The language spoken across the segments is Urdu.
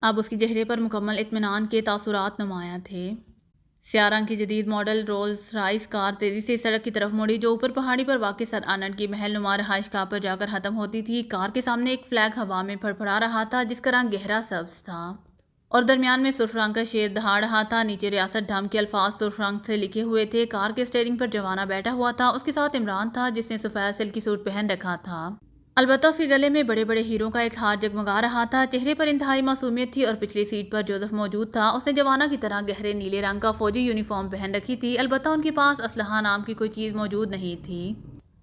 اب اس کے چہرے پر مکمل اطمینان کے تاثرات نمایاں تھے۔ سیاہ رنگ کی جدید ماڈل رولز رائس کار تیزی سے سڑک کی طرف مڑی جو اوپر پہاڑی پر واقع سر آرنلڈ کی محل نما رہائش گاہ پر جا کر ختم ہوتی تھی۔ کار کے سامنے ایک فلیگ ہوا میں پھڑپھڑا رہا تھا جس کا رنگ گہرا سبز تھا اور درمیان میں سرخ رنگ کا شیر دہاڑ رہا تھا۔ نیچے ریاست ڈھم کے الفاظ سرخ رنگ سے لکھے ہوئے تھے۔ کار کے اسٹیئرنگ پر جوانہ بیٹھا ہوا تھا، اس کے ساتھ عمران تھا جس نے سفید سلکی سوٹ پہن رکھا تھا۔ البتہ اس کے گلے میں بڑے بڑے ہیروں کا ایک ہار جگمگا رہا تھا، چہرے پر انتہائی معصومیت تھی اور پچھلی سیٹ پر جوزف موجود تھا۔ اس نے جوانہ کی طرح گہرے نیلے رنگ کا فوجی یونیفارم پہن رکھی تھی، البتہ ان کے پاس اسلحہ نام کی کوئی چیز موجود نہیں تھی۔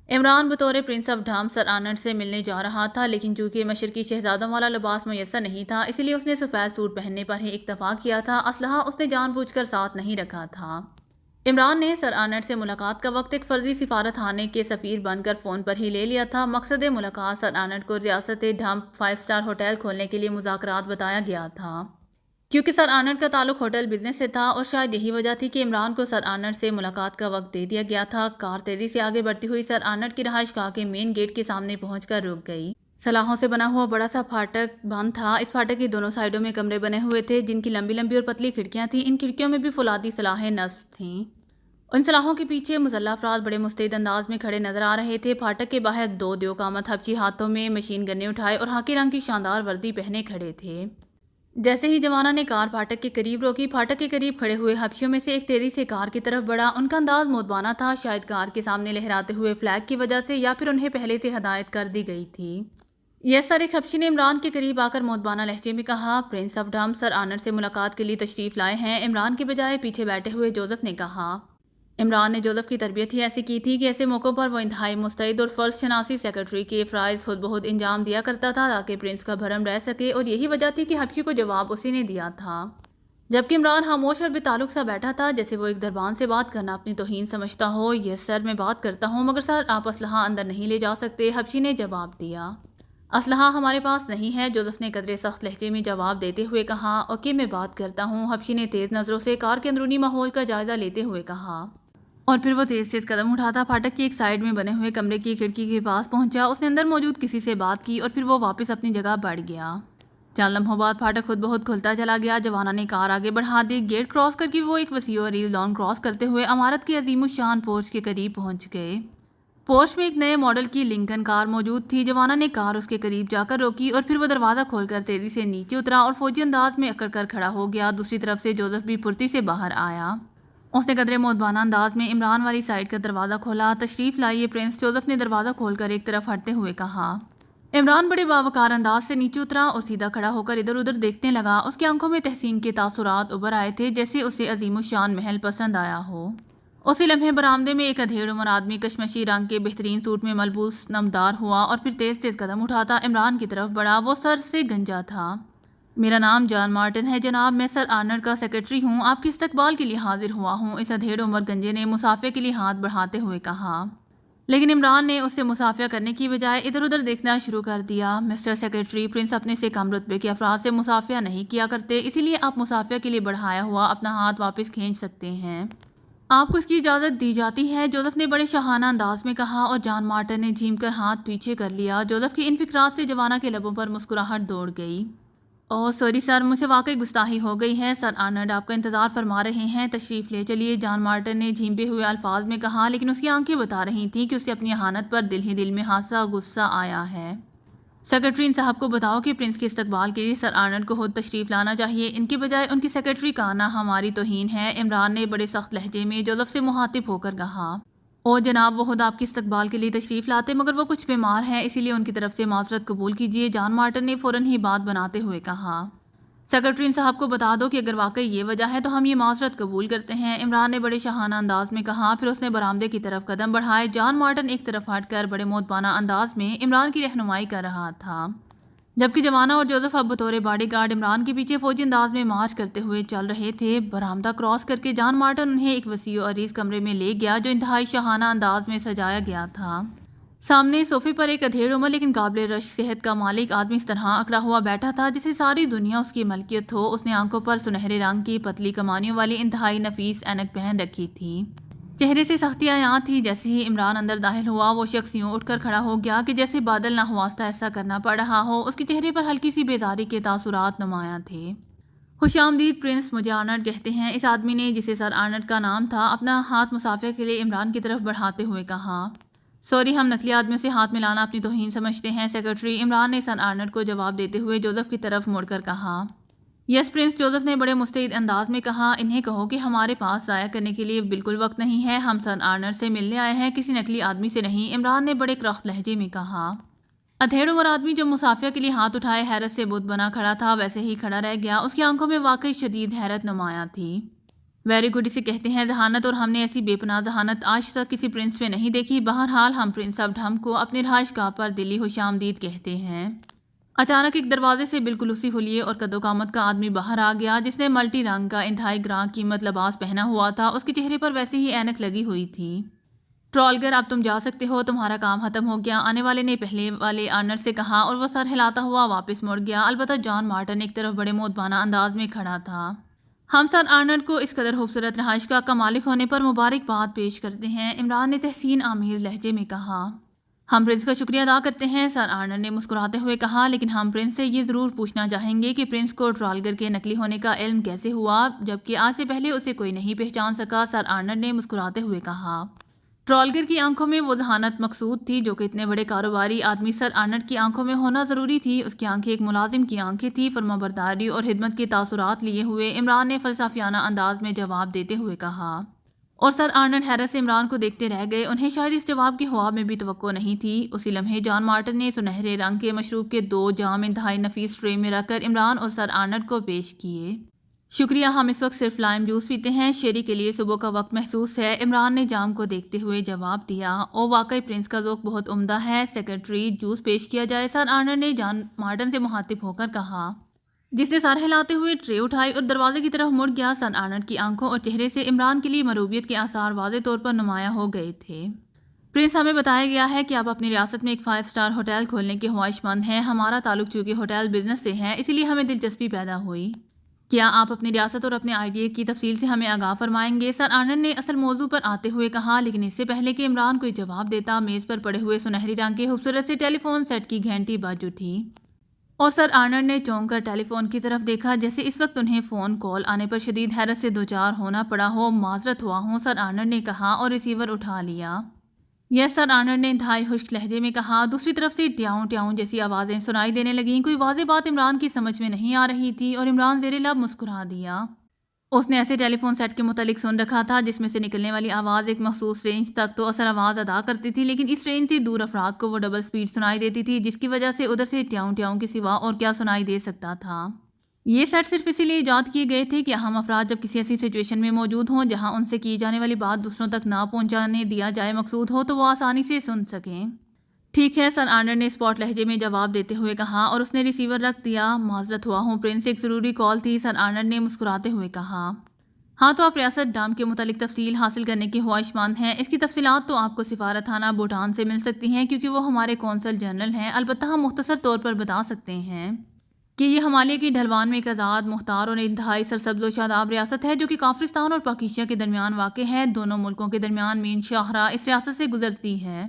عمران بطور prince of Dhamma sir Arnold سے ملنے جا رہا تھا، لیکن چونکہ مشرقی شہزادوں والا لباس میسر نہیں تھا اس لیے اس نے سفید سوٹ پہننے پر ہی اکتفا کیا تھا۔ اسلحہ اس نے جان بوجھ کر ساتھ نہیں رکھا تھا۔ عمران نے سر آرنلڈ سے ملاقات کا وقت ایک فرضی سفارت خانے کے سفیر بن کر فون پر ہی لے لیا تھا۔ مقصد ملاقات سر آرنلڈ کو ریاست ڈھم 5 اسٹار ہوٹل کھولنے کے لیے مذاکرات بتایا گیا تھا، کیونکہ سر آرنلڈ کا تعلق ہوٹل بزنس سے تھا اور شاید یہی وجہ تھی کہ عمران کو سر آرنلڈ سے ملاقات کا وقت دے دیا گیا تھا۔ کار تیزی سے آگے بڑھتی ہوئی سر آرنلڈ کی رہائش گاہ کے مین گیٹ کے سامنے پہنچ کر رک گئی۔ سلاخوں سے بنا ہوا بڑا سا پھاٹک بند تھا۔ اس پھاٹک کی دونوں سائڈوں میں کمرے بنے ہوئے تھے جن کی لمبی لمبی اور پتلی کھڑکیاں تھیں۔ ان کھڑکیوں میں بھی فولادی سلاخیں نصب تھیں۔ ان سلاخوں کے پیچھے مسلح افراد بڑے مستعد انداز میں کھڑے نظر آ رہے تھے۔ پھاٹک کے باہر دو دیوقامت حبشی ہاتھوں میں مشین گنیں اٹھائے اور خاکی رنگ کی شاندار وردی پہنے کھڑے تھے۔ جیسے ہی جوانہ نے کار پھاٹک کے قریب روکی، پھاٹک کے قریب کھڑے ہوئے حبشیوں میں سے ایک تیزی سے کار کی طرف بڑھا۔ ان کا انداز مودبانہ تھا، شاید کار کے سامنے لہراتے ہوئے فلیگ کی وجہ سے یا پھر انہیں پہلے سے ہدایت کر دی گئی تھی۔ یس سر، ایک حبشی نے عمران کے قریب آ کر مودبانہ لہجے میں کہا۔ Prince of Dhamma sir Arnold سے ملاقات کے لیے تشریف لائے ہیں، عمران کے بجائے پیچھے بیٹھے ہوئے جوزف نے کہا۔ عمران نے جوزف کی تربیت ہی ایسی کی تھی کہ ایسے موقعوں پر وہ انتہائی مستعد اور فرض شناسی سیکرٹری کے فرائض خود بخود انجام دیا کرتا تھا تاکہ پرنس کا بھرم رہ سکے، اور یہی وجہ تھی کہ حبشی کو جواب اسی نے دیا تھا، جبکہ عمران خاموش اور بے تعلق سا بیٹھا تھا جیسے وہ ایک دربان سے بات کرنا اپنی توہین سمجھتا ہو۔ یس سر، میں بات کرتا ہوں، مگر سر آپ اسلحہ اندر نہیں لے جا سکتے، حبشی نے جواب دیا۔ اسلحہ ہمارے پاس نہیں ہے، جوزف نے قدرے سخت لہجے میں جواب دیتے ہوئے کہا۔ اوکے، میں بات کرتا ہوں، حبشی نے تیز نظروں سے کار کے اندرونی ماحول کا جائزہ لیتے ہوئے کہا، اور پھر وہ تیز تیز قدم اٹھاتا پھاٹک کی ایک سائیڈ میں بنے ہوئے کمرے کی کھڑکی کے پاس پہنچا۔ اس نے اندر موجود کسی سے بات کی اور پھر وہ واپس اپنی جگہ بیٹھ گیا۔ چند لمحوں بعد پھاٹک خود بخود کھلتا چلا گیا۔ جوانہ نے کار آگے بڑھا دی۔ گیٹ کراس کر کے وہ ایک وسیع و عریض لان کراس کرتے ہوئے عمارت کی عظیم الشان پورچ کے قریب پہنچ گئے۔ پورچ میں ایک نئے ماڈل کی لنکن کار موجود تھی۔ جوانہ نے کار اس کے قریب جا کر روکی اور پھر وہ دروازہ کھول کر تیزی سے نیچے اترا اور فوجی انداز میں اکڑ کر کھڑا ہو گیا۔ دوسری طرف سے جوزف بھی پھرتی سے باہر آیا۔ اس نے قدرے مودبانہ انداز میں عمران والی سائیڈ کا دروازہ کھولا۔ تشریف لائیے پرنس، جوزف نے دروازہ کھول کر ایک طرف ہٹتے ہوئے کہا۔ عمران بڑے باوقار انداز سے نیچے اترا اور سیدھا کھڑا ہو کر ادھر ادھر دیکھنے لگا۔ اس کی آنکھوں میں تحسین کے تاثرات ابھر آئے تھے، جیسے اسے عظیم الشان محل پسند آیا ہو۔ اسی لمحے برآمدے میں ایک ادھیڑ عمر آدمی کشمشی رنگ کے بہترین سوٹ میں ملبوس نمودار ہوا اور پھر تیز تیز قدم اٹھاتا عمران کی طرف بڑھا۔ وہ سر سے گنجا تھا۔ میرا نام جان مارٹن ہے جناب، میں سر آرنلڈ کا سیکرٹری ہوں، آپ کے استقبال کے لیے حاضر ہوا ہوں، اس ادھیڑ عمر گنجے نے مصافحے کے لیے ہاتھ بڑھاتے ہوئے کہا۔ لیکن عمران نے اس سے مصافحہ کرنے کی بجائے ادھر ادھر دیکھنا شروع کر دیا۔ مسٹر سیکرٹری، پرنس اپنے سے کم رتبے کے افراد سے مصافحہ نہیں کیا کرتے، اسی لیے آپ مصافحہ کے لیے بڑھایا ہوا اپنا ہاتھ واپس کھینچ سکتے ہیں، آپ کو اس کی اجازت دی جاتی ہے، جوزف نے بڑے شاہانہ انداز میں کہا، اور جان مارٹن نے جھیم کر ہاتھ پیچھے کر لیا۔ جوزف کے ان فقرات سے جوانہ کے لبوں پر مسکراہٹ دوڑ گئی۔ اوہ سوری سر، مجھ سے واقعی گستاخی ہو گئی ہے، سر آرنلڈ آپ کا انتظار فرما رہے ہیں، تشریف لے چلیے، جان مارٹن نے جھیمتے ہوئے الفاظ میں کہا، لیکن اس کی آنکھیں بتا رہی تھیں کہ اسے اپنی اہانت پر دل ہی دل میں خاصا غصہ آیا ہے۔ سیکرٹری، ان صاحب کو بتاؤ کہ پرنس کے استقبال کے لیے سر آرنلڈ کو خود تشریف لانا چاہیے، ان کی بجائے ان کی سیکرٹری کا آنا ہماری توہین ہے، عمران نے بڑے سخت لہجے میں جوزف سے مخاطب ہو کر کہا۔ او جناب، وہ خود آپ کے استقبال کے لیے تشریف لاتے، مگر وہ کچھ بیمار ہیں، اسی لیے ان کی طرف سے معذرت قبول کیجیے، جان مارٹن نے فوراً ہی بات بناتے ہوئے کہا۔ سیکرٹری، ان صاحب کو بتا دو کہ اگر واقعی یہ وجہ ہے تو ہم یہ معذرت قبول کرتے ہیں، عمران نے بڑے شاہانہ انداز میں کہا۔ پھر اس نے برآمدے کی طرف قدم بڑھائے۔ جان مارٹن ایک طرف ہٹ کر بڑے مودبانہ انداز میں عمران کی رہنمائی کر رہا تھا، جبکہ جوانہ اور جوزف اب بطور باڈی گارڈ عمران کے پیچھے فوجی انداز میں مارچ کرتے ہوئے چل رہے تھے۔ برآمدہ کراس کر کے جان مارٹن انہیں ایک وسیع و عریض کمرے میں لے گیا جو انتہائی شاہانہ انداز میں سجایا گیا تھا۔ سامنے صوفے پر ایک ادھیڑ عمر لیکن قابل رشک صحت کا مالک آدمی اس طرح اکڑا ہوا بیٹھا تھا جسے ساری دنیا اس کی ملکیت ہو۔ اس نے آنکھوں پر سنہرے رنگ کی پتلی کمانیوں والی انتہائی نفیس اینک پہن رکھی تھی۔ چہرے سے سختیاں یہاں تھی۔ جیسے ہی عمران اندر داخل ہوا وہ شخص یوں اٹھ کر کھڑا ہو گیا کہ جیسے بادل ناخواستہ ایسا کرنا پڑ رہا ہو۔ اس کے چہرے پر ہلکی سی بیزاری کے تاثرات نمایاں تھے۔ خوش آمدید پرنس، مجھے آرنلڈ کہتے ہیں، اس آدمی نے جسے سر آرنلڈ کا نام تھا اپنا ہاتھ مسافہ کے لیے عمران کی طرف بڑھاتے ہوئے کہا۔ سوری، ہم نقلی آدمیوں سے ہاتھ ملانا اپنی توہین سمجھتے ہیں سیکرٹری، عمران نے سر آرنلڈ کو جواب دیتے ہوئے جوزف کی طرف مڑ کر کہا۔ یس پرنس، جوزف نے بڑے مستعد انداز میں کہا، انہیں کہو کہ ہمارے پاس ضائع کرنے کے لیے بالکل وقت نہیں ہے، ہم سر آرنلڈ سے ملنے آئے ہیں، کسی نقلی آدمی سے نہیں، عمران نے بڑے کرخت لہجے میں کہا۔ ادھیڑ عمر آدمی جو مسافیہ کے لیے ہاتھ اٹھائے حیرت سے بت بنا کھڑا تھا ویسے ہی کھڑا رہ گیا۔ اس کی آنکھوں میں واقعی شدید حیرت نمایاں تھی۔ ویری گڈ، اسے کہتے ہیں ذہانت، اور ہم نے ایسی بے پناہ ذہانت آج تک کسی پرنس میں نہیں دیکھی۔ بہرحال ہم پرنس اب ڈھم کو اپنی رہائش گاہ پر دلی خوش آمدید کہتے ہیں۔ اچانک ایک دروازے سے بالکل اسی حلیے اور قد و قامت کا آدمی باہر آ گیا جس نے ملٹی رنگ کا انتہائی گراں قیمت لباس پہنا ہوا تھا۔ اس کے چہرے پر ویسے ہی اینک لگی ہوئی تھی۔ ٹرالگر، اب تم جا سکتے ہو، تمہارا کام ختم ہو گیا، آنے والے نے پہلے والے آرنلڈ سے کہا، اور وہ سر ہلاتا ہوا واپس مڑ گیا۔ البتہ جان مارٹن ایک طرف بڑے مودبانہ انداز میں کھڑا تھا۔ ہم سر آرنلڈ کو اس قدر خوبصورت رہائش گاہ کا مالک ہونے پر مبارکباد پیش کرتے ہیں، عمران نے تحسین آمیز لہجے میں کہا۔ ہم پرنس کا شکریہ ادا کرتے ہیں، سر آرنلڈ نے مسکراتے ہوئے کہا، لیکن ہم پرنس سے یہ ضرور پوچھنا چاہیں گے کہ پرنس کو ٹرالگر کے نکلی ہونے کا علم کیسے ہوا، جبکہ آج سے پہلے اسے کوئی نہیں پہچان سکا، سر آرنلڈ نے مسکراتے ہوئے کہا۔ ٹرالگر کی آنکھوں میں وہ ذہانت مقصود تھی جو کہ اتنے بڑے کاروباری آدمی سر آرنلڈ کی آنکھوں میں ہونا ضروری تھی۔ اس کی آنکھیں ایک ملازم کی آنکھیں تھی۔ فرمانبرداری اور خدمت کے تاثرات لیے ہوئے عمران نے فلسفیانہ انداز میں جواب دیتے ہوئے کہا، اور سر آرنلڈ حیرت سے عمران کو دیکھتے رہ گئے۔ انہیں شاید اس جواب کی خواب میں بھی توقع نہیں تھی۔ اسی لمحے جان مارٹن نے سنہرے رنگ کے مشروب کے 2 جام انتہائی نفیس ٹرے میں رکھ کر عمران اور سر آرنلڈ کو پیش کیے۔ شکریہ، ہم اس وقت صرف لائم جوس پیتے ہیں، شیری کے لیے صبح کا وقت محسوس ہے، عمران نے جام کو دیکھتے ہوئے جواب دیا۔ او واقعی پرنس کا ذوق بہت عمدہ ہے سیکرٹری، جوس پیش کیا جائے، سر آرنلڈ نے جان مارٹن سے مخاطب ہو کر کہا، جس نے سر ہلاتے ہوئے ٹرے اٹھائی اور دروازے کی طرف مڑ گیا۔ سر آرنلڈ کی آنکھوں اور چہرے سے عمران کے لیے مروبیت کے آثار واضح طور پر نمایاں ہو گئے تھے۔ پرنس، ہمیں بتایا گیا ہے کہ آپ اپنی ریاست میں ایک 5 اسٹار ہوٹل کھولنے کے خواہش مند ہیں۔ ہمارا تعلق چونکہ ہوٹل بزنس سے ہے اسی لیے ہمیں دلچسپی پیدا ہوئی۔ کیا آپ اپنی ریاست اور اپنے آئیڈیا کی تفصیل سے ہمیں آگاہ فرمائیں گے، سر آرنلڈ نے اصل موضوع پر آتے ہوئے کہا، لیکن اس سے پہلے کہ عمران کوئی جواب دیتا میز پر پڑے ہوئے سنہری رنگ کے خوبصورت سے ٹیلی فون سیٹ کی گھنٹی بج اٹھی، اور سر آرنلڈ نے چونک کر ٹیلی فون کی طرف دیکھا جیسے اس وقت انہیں فون کال آنے پر شدید حیرت سے دوچار ہونا پڑا ہو۔ معذرت ہوا ہوں، سر آرنلڈ نے کہا اور ریسیور اٹھا لیا۔ یس، سر آرنلڈ نے انتہائی خشک لہجے میں کہا۔ دوسری طرف سے ٹیاؤں ٹیاؤں جیسی آوازیں سنائی دینے لگیں۔ کوئی واضح بات عمران کی سمجھ میں نہیں آ رہی تھی اور عمران زیر لب مسکرا دیا۔ اس نے ایسے ٹیلی فون سیٹ کے متعلق سن رکھا تھا جس میں سے نکلنے والی آواز ایک مخصوص رینج تک تو اثر آواز ادا کرتی تھی، لیکن اس رینج سے دور افراد کو وہ ڈبل سپیڈ سنائی دیتی تھی، جس کی وجہ سے ادھر سے ٹیاؤں ٹیاؤں کے سوا اور کیا سنائی دے سکتا تھا۔ یہ سیٹ صرف اسی لیے ایجاد کیے گئے تھے کہ اہم افراد جب کسی ایسی سچویشن میں موجود ہوں جہاں ان سے کی جانے والی بات دوسروں تک نہ پہنچانے دیا جائے مقصود ہو تو وہ آسانی سے سن سکیں۔ ٹھیک ہے، سر آرنلڈ نے اسپاٹ لہجے میں جواب دیتے ہوئے کہا، اور اس نے ریسیور رکھ دیا۔ معذرت ہوا ہوں پرنس، ایک ضروری کال تھی، سر آرنلڈ نے مسکراتے ہوئے کہا۔ ہاں، تو آپ ریاست ڈام کے متعلق تفصیل حاصل کرنے کی خواہش مند ہیں۔ اس کی تفصیلات تو آپ کو سفارت خانہ بھوٹان سے مل سکتی ہیں کیونکہ وہ ہمارے قونصل جنرل ہیں۔ البتہ ہم مختصر طور پر بتا سکتے ہیں کہ یہ ہمالیہ کی ڈھلوان میں ایک آزاد، مختار اور انتہائی سرسبز و شاداب ریاست ہے جو کہ کافرستان اور پاکیزیہ کے درمیان واقع ہے۔ دونوں ملکوں کے درمیان مین شاہراہ اس ریاست سے گزرتی ہے،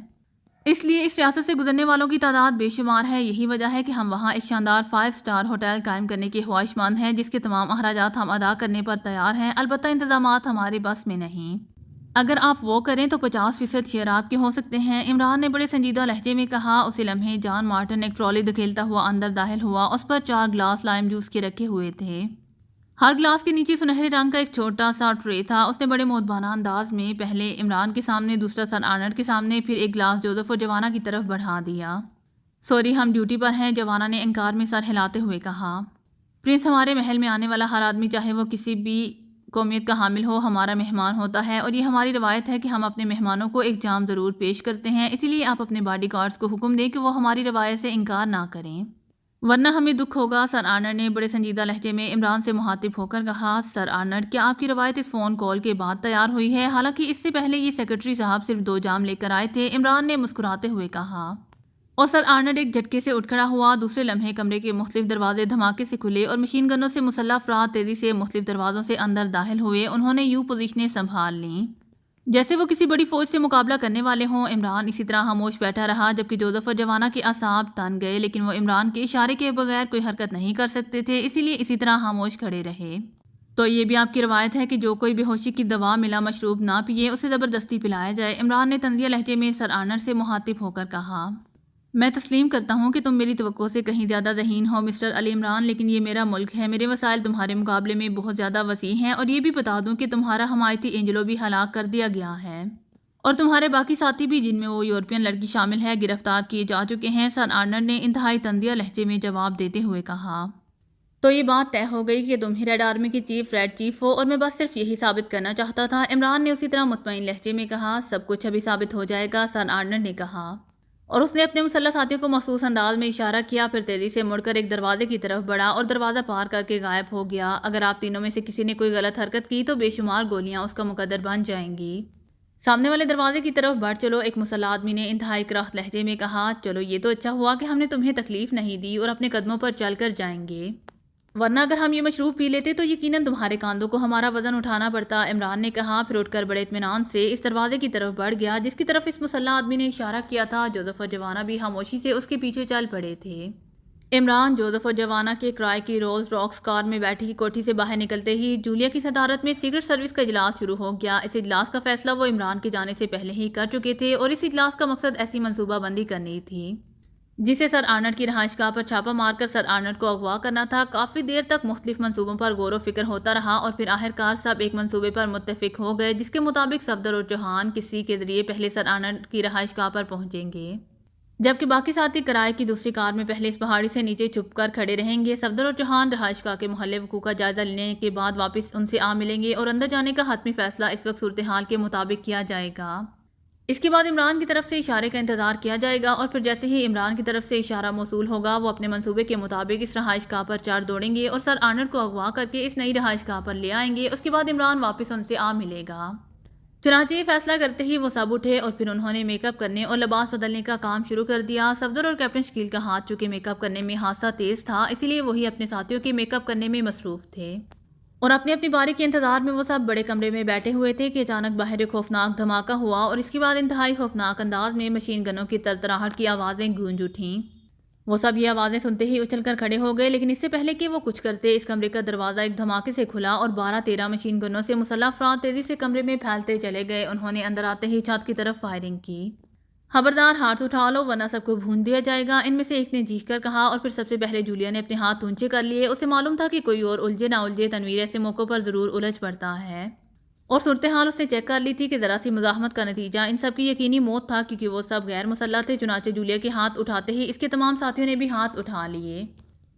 اس لیے اس ریاست سے گزرنے والوں کی تعداد بے شمار ہے۔ یہی وجہ ہے کہ ہم وہاں ایک شاندار 5 اسٹار ہوٹل قائم کرنے کے خواہش مند ہیں جس کے تمام اخراجات ہم ادا کرنے پر تیار ہیں، البتہ انتظامات ہمارے بس میں نہیں۔ اگر آپ وہ کریں تو 50% شیئر آپ کے ہو سکتے ہیں، عمران نے بڑے سنجیدہ لہجے میں کہا۔ اسی لمحے جان مارٹن ایک ٹرالی دھکیلتا ہوا اندر داخل ہوا۔ اس پر 4 گلاس لائم جوس کے رکھے ہوئے تھے۔ ہر گلاس کے نیچے سنہرے رنگ کا ایک چھوٹا سا ٹرے تھا۔ اس نے بڑے مودبانہ انداز میں پہلے عمران کے سامنے، دوسرا سر آرنلڈ کے سامنے، پھر ایک گلاس جوزف اور جوانا کی طرف بڑھا دیا۔ سوری، ہم ڈیوٹی پر ہیں، جوانا نے انکار میں سر ہلاتے ہوئے کہا۔ پرنس، ہمارے محل میں آنے والا ہر آدمی چاہے وہ کسی بھی قومیت کا حامل ہو ہمارا مہمان ہوتا ہے، اور یہ ہماری روایت ہے کہ ہم اپنے مہمانوں کو ایک جام ضرور پیش کرتے ہیں، اسی لیے آپ اپنے باڈی گارڈز کو حکم دیں کہ وہ ہماری روایت سے انکار نہ کریں ورنہ ہمیں دکھ ہوگا، سر آرنلڈ نے بڑے سنجیدہ لہجے میں عمران سے مخاطب ہو کر کہا۔ سر آرنلڈ، کیا آپ کی روایت اس فون کال کے بعد تیار ہوئی ہے؟ حالانکہ اس سے پہلے یہ سیکرٹری صاحب صرف 2 جام لے کر آئے تھے، عمران نے مسکراتے ہوئے کہا، اور سر آرنلڈ ایک جھٹکے سے اٹھ کھڑا ہوا۔ دوسرے لمحے کمرے کے مختلف دروازے دھماکے سے کھلے اور مشین گنوں سے مسلح افراد تیزی سے مختلف دروازوں سے اندر داخل ہوئے۔ انہوں نے یوں پوزیشنیں سنبھال لیں جیسے وہ کسی بڑی فوج سے مقابلہ کرنے والے ہوں۔ عمران اسی طرح خاموش بیٹھا رہا جبکہ جوزف اور جوانا کے اعصاب تن گئے، لیکن وہ عمران کے اشارے کے بغیر کوئی حرکت نہیں کر سکتے تھے، اسی لیے اسی طرح خاموش کھڑے رہے۔ تو یہ بھی آپ کی روایت ہے کہ جو کوئی بے ہوشی کی دوا ملا مشروب نہ پیے، اسے زبردستی پلایا جائے؟ عمران نے طنزیہ لہجے میں سر آرنلڈ سے مخاطب ہو کر کہا۔ میں تسلیم کرتا ہوں کہ تم میری توقع سے کہیں زیادہ ذہین ہو مسٹر علی عمران، لیکن یہ میرا ملک ہے، میرے وسائل تمہارے مقابلے میں بہت زیادہ وسیع ہیں، اور یہ بھی بتا دوں کہ تمہارا حمایتی اینجلو بھی ہلاک کر دیا گیا ہے، اور تمہارے باقی ساتھی بھی، جن میں وہ یورپین لڑکی شامل ہے، گرفتار کیے جا چکے ہیں، سر آرنلڈ نے انتہائی طنزیہ لہجے میں جواب دیتے ہوئے کہا۔ تو یہ بات طے ہو گئی کہ تم ہی ریڈ آرمی کی چیف ریڈ چیف ہو، اور میں بس صرف یہی ثابت کرنا چاہتا تھا، عمران نے اسی طرح مطمئن لہجے میں کہا۔ سب کچھ ابھی ثابت ہو جائے گا، سر آرنلڈ نے کہا، اور اس نے اپنے مسلح ساتھیوں کو مخصوص انداز میں اشارہ کیا، پھر تیزی سے مڑ کر ایک دروازے کی طرف بڑھا اور دروازہ پار کر کے غائب ہو گیا۔ اگر آپ تینوں میں سے کسی نے کوئی غلط حرکت کی تو بے شمار گولیاں اس کا مقدر بن جائیں گی۔ سامنے والے دروازے کی طرف بڑھ چلو، ایک مسلح آدمی نے انتہائی کراہت لہجے میں کہا۔ چلو، یہ تو اچھا ہوا کہ ہم نے تمہیں تکلیف نہیں دی اور اپنے قدموں پر چل کر جائیں گے، ورنہ اگر ہم یہ مشروب پی لیتے تو یقیناً تمہارے کاندھوں کو ہمارا وزن اٹھانا پڑتا، عمران نے کہا، پھر اٹھ کر بڑے اطمینان سے اس دروازے کی طرف بڑھ گیا جس کی طرف اس مسلح آدمی نے اشارہ کیا تھا۔ جوزف اور جوانا بھی خاموشی سے اس کے پیچھے چل پڑے تھے۔ عمران، جوزف اور جوانا کے کرائے کی رولز راکس کار میں بیٹھی کوٹھی سے باہر نکلتے ہی جولیا کی صدارت میں سیکرٹ سروس کا اجلاس شروع ہو گیا۔ اس اجلاس کا فیصلہ وہ عمران کے جانے سے پہلے ہی کر چکے تھے، اور اس اجلاس کا مقصد ایسی منصوبہ بندی کرنی تھی جسے سر آرنلڈ کی رہائش گاہ پر چھاپا مار کر سر آرنلڈ کو اغوا کرنا تھا۔ کافی دیر تک مختلف منصوبوں پر غور و فکر ہوتا رہا، اور پھر آخرکار سب ایک منصوبے پر متفق ہو گئے جس کے مطابق صفدر اور چوہان کسی کے ذریعے پہلے سر آرنلڈ کی رہائش گاہ پر پہنچیں گے، جبکہ باقی ساتھی کرائے کی دوسری کار میں پہلے اس پہاڑی سے نیچے چھپ کر کھڑے رہیں گے۔ صفدر اور چوہان رہائش گاہ کے محلِ وقوع کا جائزہ لینے کے بعد واپس ان سے آ ملیں گے، اور اندر جانے کا حتمی فیصلہ اس وقت صورتحال کے مطابق کیا جائے گا۔ اس کے بعد عمران کی طرف سے اشارے کا انتظار کیا جائے گا، اور پھر جیسے ہی عمران کی طرف سے اشارہ موصول ہوگا وہ اپنے منصوبے کے مطابق اس رہائش گاہ پر چڑھ دوڑیں گے اور سر آرنلڈ کو اغوا کر کے اس نئی رہائش گاہ پر لے آئیں گے۔ اس کے بعد عمران واپس ان سے آ ملے گا۔ چنانچہ یہ فیصلہ کرتے ہی وہ سب اٹھے، اور پھر انہوں نے میک اپ کرنے اور لباس بدلنے کا کام شروع کر دیا۔ صفدر اور کیپٹن شکیل کا ہاتھ چونکہ میک اپ کرنے میں حادثہ تیز تھا، اسی لیے وہی اپنے ساتھیوں کے میک اپ کرنے میں مصروف تھے، اور اپنی اپنی باری کے انتظار میں وہ سب بڑے کمرے میں بیٹھے ہوئے تھے کہ اچانک باہر ایک خوفناک دھماکہ ہوا، اور اس کے بعد انتہائی خوفناک انداز میں مشین گنوں کی ترتراہٹ کی آوازیں گونج اٹھیں۔ وہ سب یہ آوازیں سنتے ہی اچھل کر کھڑے ہو گئے، لیکن اس سے پہلے کہ وہ کچھ کرتے اس کمرے کا دروازہ ایک دھماکے سے کھلا، اور 12-13 مشین گنوں سے مسلح افراد تیزی سے کمرے میں پھیلتے چلے گئے۔ انہوں نے اندر آتے ہی چھت کی طرف فائرنگ کی۔ خبردار، ہاتھ اٹھا لو ورنہ سب کو بھون دیا جائے گا، ان میں سے ایک نے چیخ کر کہا، اور پھر سب سے پہلے جولیا نے اپنے ہاتھ اونچے کر لیے۔ اسے معلوم تھا کہ کوئی اور الجھے نہ الجھے تنویر ایسے موقعوں پر ضرور الجھ پڑتا ہے، اور صورتحال اس نے چیک کر لی تھی کہ ذرا سی مزاحمت کا نتیجہ ان سب کی یقینی موت تھا، کیونکہ وہ سب غیر مسلح تھے۔ چنانچہ جولیا کے ہاتھ اٹھاتے ہی اس کے تمام ساتھیوں نے بھی ہاتھ اٹھا لیے۔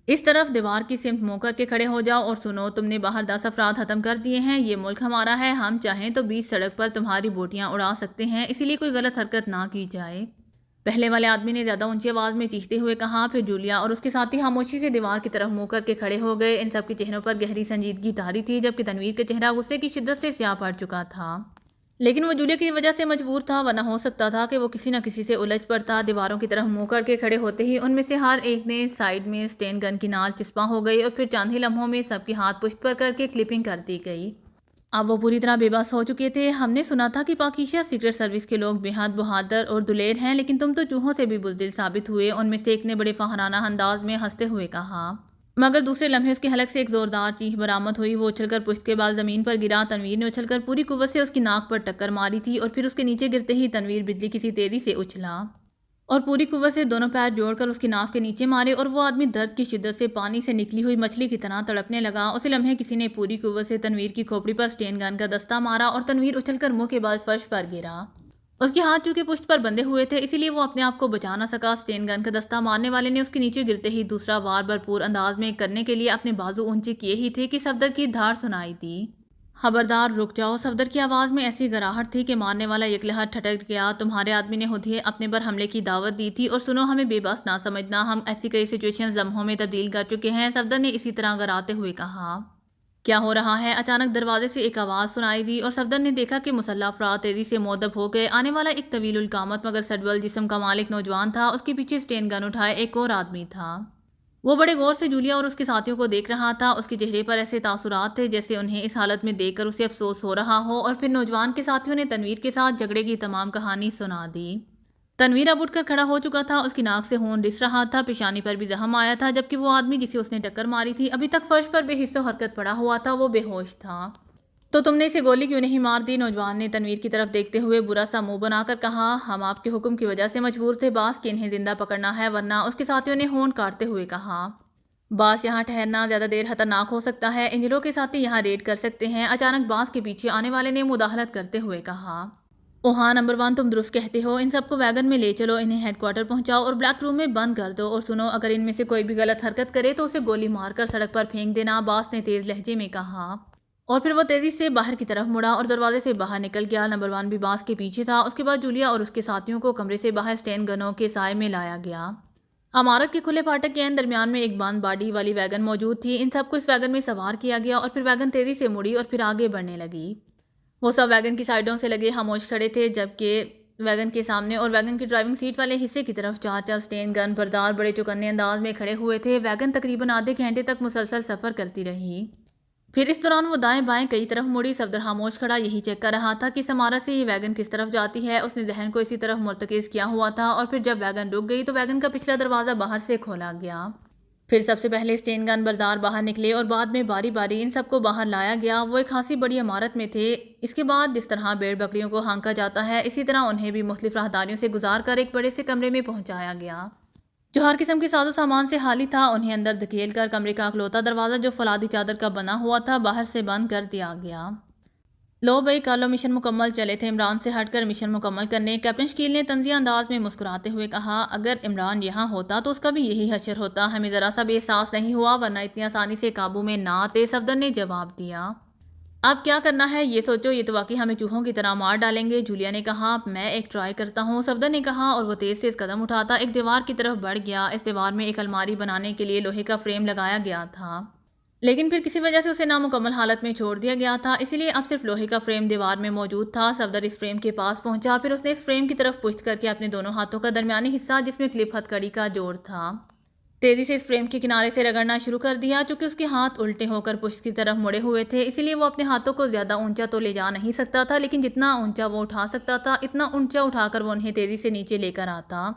اس طرف دیوار کی سمت منہ کر کے کھڑے ہو جاؤ اور سنو، تم نے باہر 10 افراد ختم کر دیے ہیں، یہ ملک ہمارا ہے، ہم چاہیں تو 20 سڑک پر تمہاری بوٹیاں اڑا سکتے ہیں، اسی لیے کوئی غلط حرکت نہ کی جائے۔ پہلے والے آدمی نے زیادہ اونچی آواز میں چیختے ہوئے کہا، پھر جولیا اور اس کے ساتھی خاموشی سے دیوار کی طرف منہ کر کے کھڑے ہو گئے۔ ان سب کے چہروں پر گہری سنجیدگی طاری تھی، جبکہ تنویر کا چہرہ غصے کی شدت سے سیاہ پڑ چکا تھا، لیکن وہ جولیا کی وجہ سے مجبور تھا، ورنہ ہو سکتا تھا کہ وہ کسی نہ کسی سے الجھ پڑتا۔ دیواروں کی طرف منہ کر کے کھڑے ہوتے ہی ان میں سے ہر ایک نے سائیڈ میں سٹین گن کی نال چسپاں ہو گئی، اور پھر چند ہی لمحوں میں سب کے ہاتھ پشت پر کر کے کلپنگ کر دی گئی۔ اب وہ پوری طرح بے بس ہو چکے تھے۔ ہم نے سنا تھا کہ پاکیزہ سیکرٹ سروس کے لوگ بے حد بہادر اور دلیر ہیں، لیکن تم تو چوہوں سے بھی بزدل ثابت ہوئے، ان میں سے ایک نے بڑے فخرانہ انداز میں ہنستے ہوئے کہا۔ مگر دوسرے لمحے اس کے حلق سے ایک زوردار چیخ برآمد ہوئی۔ وہ اچھل کر پشت کے بال زمین پر گرا۔ تنویر نے اچھل کر پوری قوت سے اس کی ناک پر ٹکر ماری تھی، اور پھر اس کے نیچے گرتے ہی تنویر بجلی کی سی تیزی سے اچھلا اور پوری قوت سے دونوں پیر جوڑ کر اس کی ناک کے نیچے مارے، اور وہ آدمی درد کی شدت سے پانی سے نکلی ہوئی مچھلی کی طرح تڑپنے لگا۔ اسی لمحے کسی نے پوری قوت سے تنویر کی کھوپڑی پر سٹین گن کا دستہ مارا، اور تنویر اچھل کر منہ کے بال فرش پر گرا۔ اس کے ہاتھ چونکہ پشت پر بندھے ہوئے تھے، اسی لیے وہ اپنے آپ کو بچا نہ سکا۔ سٹین گن کا دستہ مارنے والے نے اس کے نیچے گرتے ہی دوسرا وار بھرپور انداز میں کرنے کے لیے اپنے بازو اونچے کیے ہی تھے کہ صفدر کی دھاڑ سنائی دی۔ خبردار، رک جاؤ! صفدر کی آواز میں ایسی گراہٹ تھی کہ مارنے والا یکلہت ٹھٹک گیا۔ تمہارے آدمی نے خود ہی اپنے پر حملے کی دعوت دی تھی، اور سنو، ہمیں بے بس نہ سمجھنا، ہم ایسی کئی سچویشنز لمحوں میں تبدیل کر چکے ہیں، صفدر نے اسی طرح گراتے ہوئے کہا۔ کیا ہو رہا ہے؟ اچانک دروازے سے ایک آواز سنائی دی، اور صفدر نے دیکھا کہ مسلح افراد تیزی سے مودب ہو گئے۔ آنے والا ایک طویل القامت مگر سڈول جسم کا مالک نوجوان تھا، اس کے پیچھے سٹین گن اٹھائے ایک اور آدمی تھا۔ وہ بڑے غور سے جولیا اور اس کے ساتھیوں کو دیکھ رہا تھا۔ اس کے چہرے پر ایسے تاثرات تھے جیسے انہیں اس حالت میں دیکھ کر اسے افسوس ہو رہا ہو۔ اور پھر نوجوان کے ساتھیوں نے تنویر کے ساتھ جھگڑے کی تمام کہانی سنا دی۔ تنویر اب اٹھ کر کھڑا ہو چکا تھا، اس کی ناک سے خون رس رہا تھا، پیشانی پر بھی زخم آیا تھا، جبکہ وہ آدمی جسے اس نے ٹکر ماری تھی ابھی تک فرش پر بے حس و حرکت پڑا ہوا تھا، وہ بے ہوش تھا۔ تو تم نے اسے گولی کیوں نہیں مار دی؟ نوجوان نے تنویر کی طرف دیکھتے ہوئے برا سا منہ بنا کر کہا۔ ہم آپ کے حکم کی وجہ سے مجبور تھے باس کہ انہیں زندہ پکڑنا ہے، ورنہ اس کے ساتھیوں نے ہونٹ کاٹتے ہوئے کہا۔ باس یہاں ٹھہرنا زیادہ دیر خطرناک ہو سکتا ہے، انجلوں کے ساتھی یہاں ریڈ کر سکتے ہیں، اچانک باس کے پیچھے آنے والے نے مداخلت کرتے ہوئے کہا۔ او ہاں نمبر 1، تم درست کہتے ہو، ان سب کو ویگن میں لے چلو، انہیں ہیڈ کوارٹر پہنچاؤ اور بلیک روم میں بند کر دو، اور سنو اگر ان میں سے کوئی بھی غلط حرکت کرے تو اسے گولی مار کر سڑک پر پھینک دینا، باس نے تیز لہجے میں کہا۔ اور پھر وہ تیزی سے باہر کی طرف مڑا اور دروازے سے باہر نکل گیا۔ نمبر 1 بھی باس کے پیچھے تھا۔ اس کے بعد جولیا اور اس کے ساتھیوں کو کمرے سے باہر اسٹین گنوں کے سائے میں لایا گیا۔ عمارت کے کھلے پھاٹک کے درمیان میں ایک بند باڈی والی ویگن موجود تھی۔ ان سب کو اس ویگن میں سوار کیا گیا اور پھر ویگن تیزی سے مڑی اور پھر آگے بڑھنے لگی۔ وہ سب ویگن کی سائیڈوں سے لگے خاموش کھڑے تھے، جبکہ ویگن کے سامنے اور ویگن کی ڈرائیونگ سیٹ والے حصے کی طرف 4 اسٹین گن بردار بڑے چوکنے انداز میں کھڑے ہوئے تھے۔ ویگن تقریباً آدھے گھنٹے تک مسلسل سفر کرتی رہی۔ پھر اس دوران وہ دائیں بائیں کئی طرف مڑی۔ صفدر خاموش کھڑا یہی چیک کر رہا تھا کہ اس عمارت سے یہ ویگن کس طرف جاتی ہے۔ اس نے ذہن کو اسی طرف مرتکز کیا ہوا تھا، اور پھر جب ویگن رک گئی تو ویگن کا پچھلا دروازہ باہر سے کھولا گیا۔ پھر سب سے پہلے اسٹین گن بردار باہر نکلے اور بعد میں باری باری ان سب کو باہر لایا گیا۔ وہ ایک خاصی بڑی عمارت میں تھے۔ اس کے بعد جس طرح بھیڑ بکریوں کو ہانکا جاتا ہے، اسی طرح انہیں بھی مختلف راہداریوں سے گزار کر ایک بڑے سے کمرے میں پہنچایا گیا جو ہر قسم کے ساز و سامان سے خالی تھا۔ انہیں اندر دھکیل کر کمرے کا اکلوتا دروازہ جو فولادی چادر کا بنا ہوا تھا باہر سے بند کر دیا گیا۔ لو بھائی کالو، مشن مکمل۔ چلے تھے عمران سے ہٹ کر مشن مکمل کرنے، کیپٹن شکیل نے طنزیہ انداز میں مسکراتے ہوئے کہا۔ اگر عمران یہاں ہوتا تو اس کا بھی یہی حشر ہوتا، ہمیں ذرا سا بھی احساس نہیں ہوا، ورنہ اتنی آسانی سے قابو میں نہ آتے، صفدر نے جواب دیا۔ اب کیا کرنا ہے یہ سوچو، یہ تو واقعی ہمیں چوہوں کی طرح مار ڈالیں گے، جولیا نے کہا۔ میں ایک ٹرائی کرتا ہوں، صفدر نے کہا، اور وہ تیز تیز قدم اٹھاتا ایک دیوار کی طرف بڑھ گیا۔ اس دیوار میں ایک الماری بنانے کے لیے لوہے کا فریم لگایا گیا تھا، لیکن پھر کسی وجہ سے اسے نامکمل حالت میں چھوڑ دیا گیا تھا، اسی لیے اب صرف لوہے کا فریم دیوار میں موجود تھا۔ صفدر اس فریم کے پاس پہنچا، پھر اس نے اس فریم کی طرف پشت کر کے اپنے دونوں ہاتھوں کا درمیانی حصہ جس میں کلپ ہتھ کڑی کا جوڑ تھا تیزی سے اس فریم کے کنارے سے رگڑنا شروع کر دیا۔ چونکہ اس کے ہاتھ الٹے ہو کر پشت کی طرف مڑے ہوئے تھے، اسی لیے وہ اپنے ہاتھوں کو زیادہ اونچا تو لے جا نہیں سکتا تھا، لیکن جتنا اونچا وہ اٹھا سکتا تھا اتنا اونچا اٹھا کر وہ انہیں تیزی سے نیچے لے کر آتا۔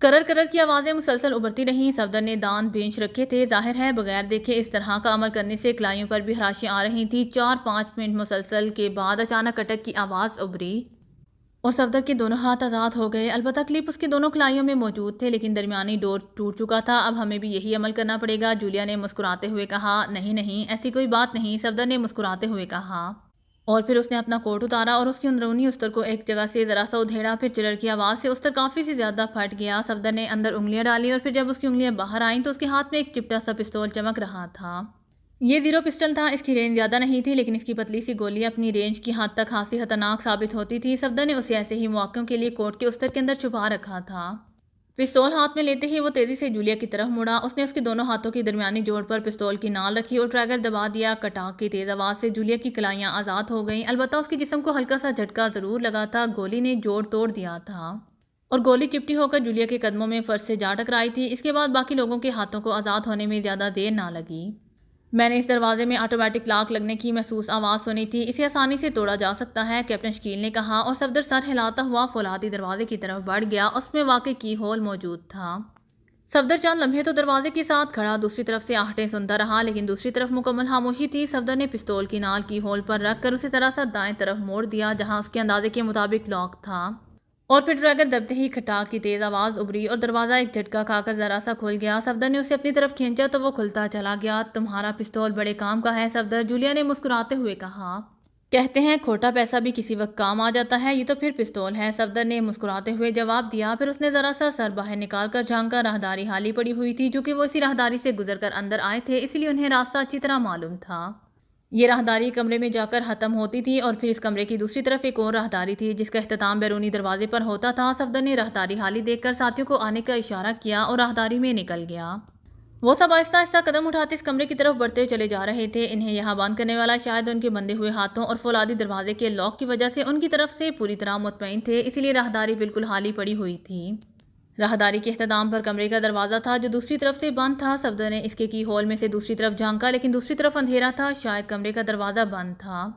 کرر کرر کی آوازیں مسلسل ابھرتی رہیں۔ صفدر نے دانت بھینچ رکھے تھے، ظاہر ہے بغیر دیکھے اس طرح کا عمل کرنے سے کلائیوں پر بھی خراشیاں آ رہی تھیں۔ 4-5 منٹ مسلسل کے بعد اچانک کٹک کی آواز ابھری اور صفدر کے دونوں ہاتھ آزاد ہو گئے۔ البتہ کلپ اس کے دونوں کلائیوں میں موجود تھے، لیکن درمیانی ڈور ٹوٹ چکا تھا۔ اب ہمیں بھی یہی عمل کرنا پڑے گا، جولیا نے مسکراتے ہوئے کہا۔ نہیں نہیں، ایسی کوئی بات نہیں، صفدر نے مسکراتے ہوئے کہا، اور پھر اس نے اپنا کوٹ اتارا اور اس کی اندرونی استر کو ایک جگہ سے ذرا سا ادھیڑا، پھر چرر کی آواز سے استر کافی سے زیادہ پھٹ گیا۔ صفدر نے اندر انگلیاں ڈالی اور پھر جب اس کی انگلیاں باہر آئیں تو اس کے ہاتھ میں ایک چپٹا سا پستول چمک رہا تھا۔ یہ 0 پسٹل تھا، اس کی رینج زیادہ نہیں تھی، لیکن اس کی پتلی سی گولی اپنی رینج کی حد تک خاصی خطرناک ثابت ہوتی تھی۔ صفدر نے اسے ایسے ہی مواقعوں کے لیے کوٹ کے استر کے اندر چھپا رکھا تھا۔ پستول ہاتھ میں لیتے ہی وہ تیزی سے جولیا کی طرف مڑا۔ اس نے اس کے دونوں ہاتھوں کی درمیانی جوڑ پر پستول کی نال رکھی اور ٹریگر دبا دیا۔ کٹاک کی تیز آواز سے جولیا کی کلائیاں آزاد ہو گئیں، البتہ اس کے جسم کو ہلکا سا جھٹکا ضرور لگا تھا۔ گولی نے جوڑ توڑ دیا تھا اور گولی چپٹی ہو کر جولیا کے قدموں میں فرش سے جا ٹکرائی تھی۔ اس کے بعد باقی لوگوں کے ہاتھوں کو آزاد ہونے میں زیادہ دیر نہ لگی۔ میں نے اس دروازے میں آٹومیٹک لاک لگنے کی محسوس آواز سنی تھی، اسے آسانی سے توڑا جا سکتا ہے، کیپٹن شکیل نے کہا، اور صفدر سر ہلاتا ہوا فولادی دروازے کی طرف بڑھ گیا۔ اس میں واقعی کی ہول موجود تھا۔ صفدر چند لمحے تو دروازے کے ساتھ کھڑا دوسری طرف سے آہٹیں سنتا رہا، لیکن دوسری طرف مکمل خاموشی تھی۔ صفدر نے پستول کی نال کی ہول پر رکھ کر اسے ذرا سا دائیں طرف موڑ دیا جہاں اس کے اندازے کے مطابق لاک تھا، اور پھر ٹریگر دبتے ہی کھٹاک کی تیز آواز ابھری اور دروازہ ایک جھٹکا کھا کر ذرا سا کھل گیا۔ صفدر نے اسے اپنی طرف کھینچا تو وہ کھلتا چلا گیا۔ تمہارا پستول بڑے کام کا ہے صفدر، جولیا نے مسکراتے ہوئے کہا۔ کہتے ہیں کھوٹا پیسہ بھی کسی وقت کام آ جاتا ہے، یہ تو پھر پستول ہے، صفدر نے مسکراتے ہوئے جواب دیا۔ پھر اس نے ذرا سا سر باہر نکال کر جھانکا۔ راہداری خالی پڑی ہوئی تھی، چونکہ وہ اسی راہداری سے گزر کر اندر آئے تھے، اس لیے انہیں راستہ اچھی طرح معلوم تھا۔ یہ راہداری کمرے میں جا کر ختم ہوتی تھی اور پھر اس کمرے کی دوسری طرف ایک اور راہداری تھی جس کا اختتام بیرونی دروازے پر ہوتا تھا۔ صفدر نے راہداری خالی دیکھ کر ساتھیوں کو آنے کا اشارہ کیا اور راہداری میں نکل گیا۔ وہ سب آہستہ آہستہ قدم اٹھاتے اس کمرے کی طرف بڑھتے چلے جا رہے تھے۔ انہیں یہاں بند کرنے والا شاید ان کے بندھے ہوئے ہاتھوں اور فولادی دروازے کے لاک کی وجہ سے ان کی طرف سے پوری طرح مطمئن تھے، اسی لیے راہداری بالکل خالی پڑی ہوئی تھی۔ راہداری کے اختتام پر کمرے کا دروازہ تھا جو دوسری طرف سے بند تھا۔ صفدر نے اس کے کی ہول میں سے دوسری طرف جھانکا لیکن دوسری طرف اندھیرا تھا، شاید کمرے کا دروازہ بند تھا۔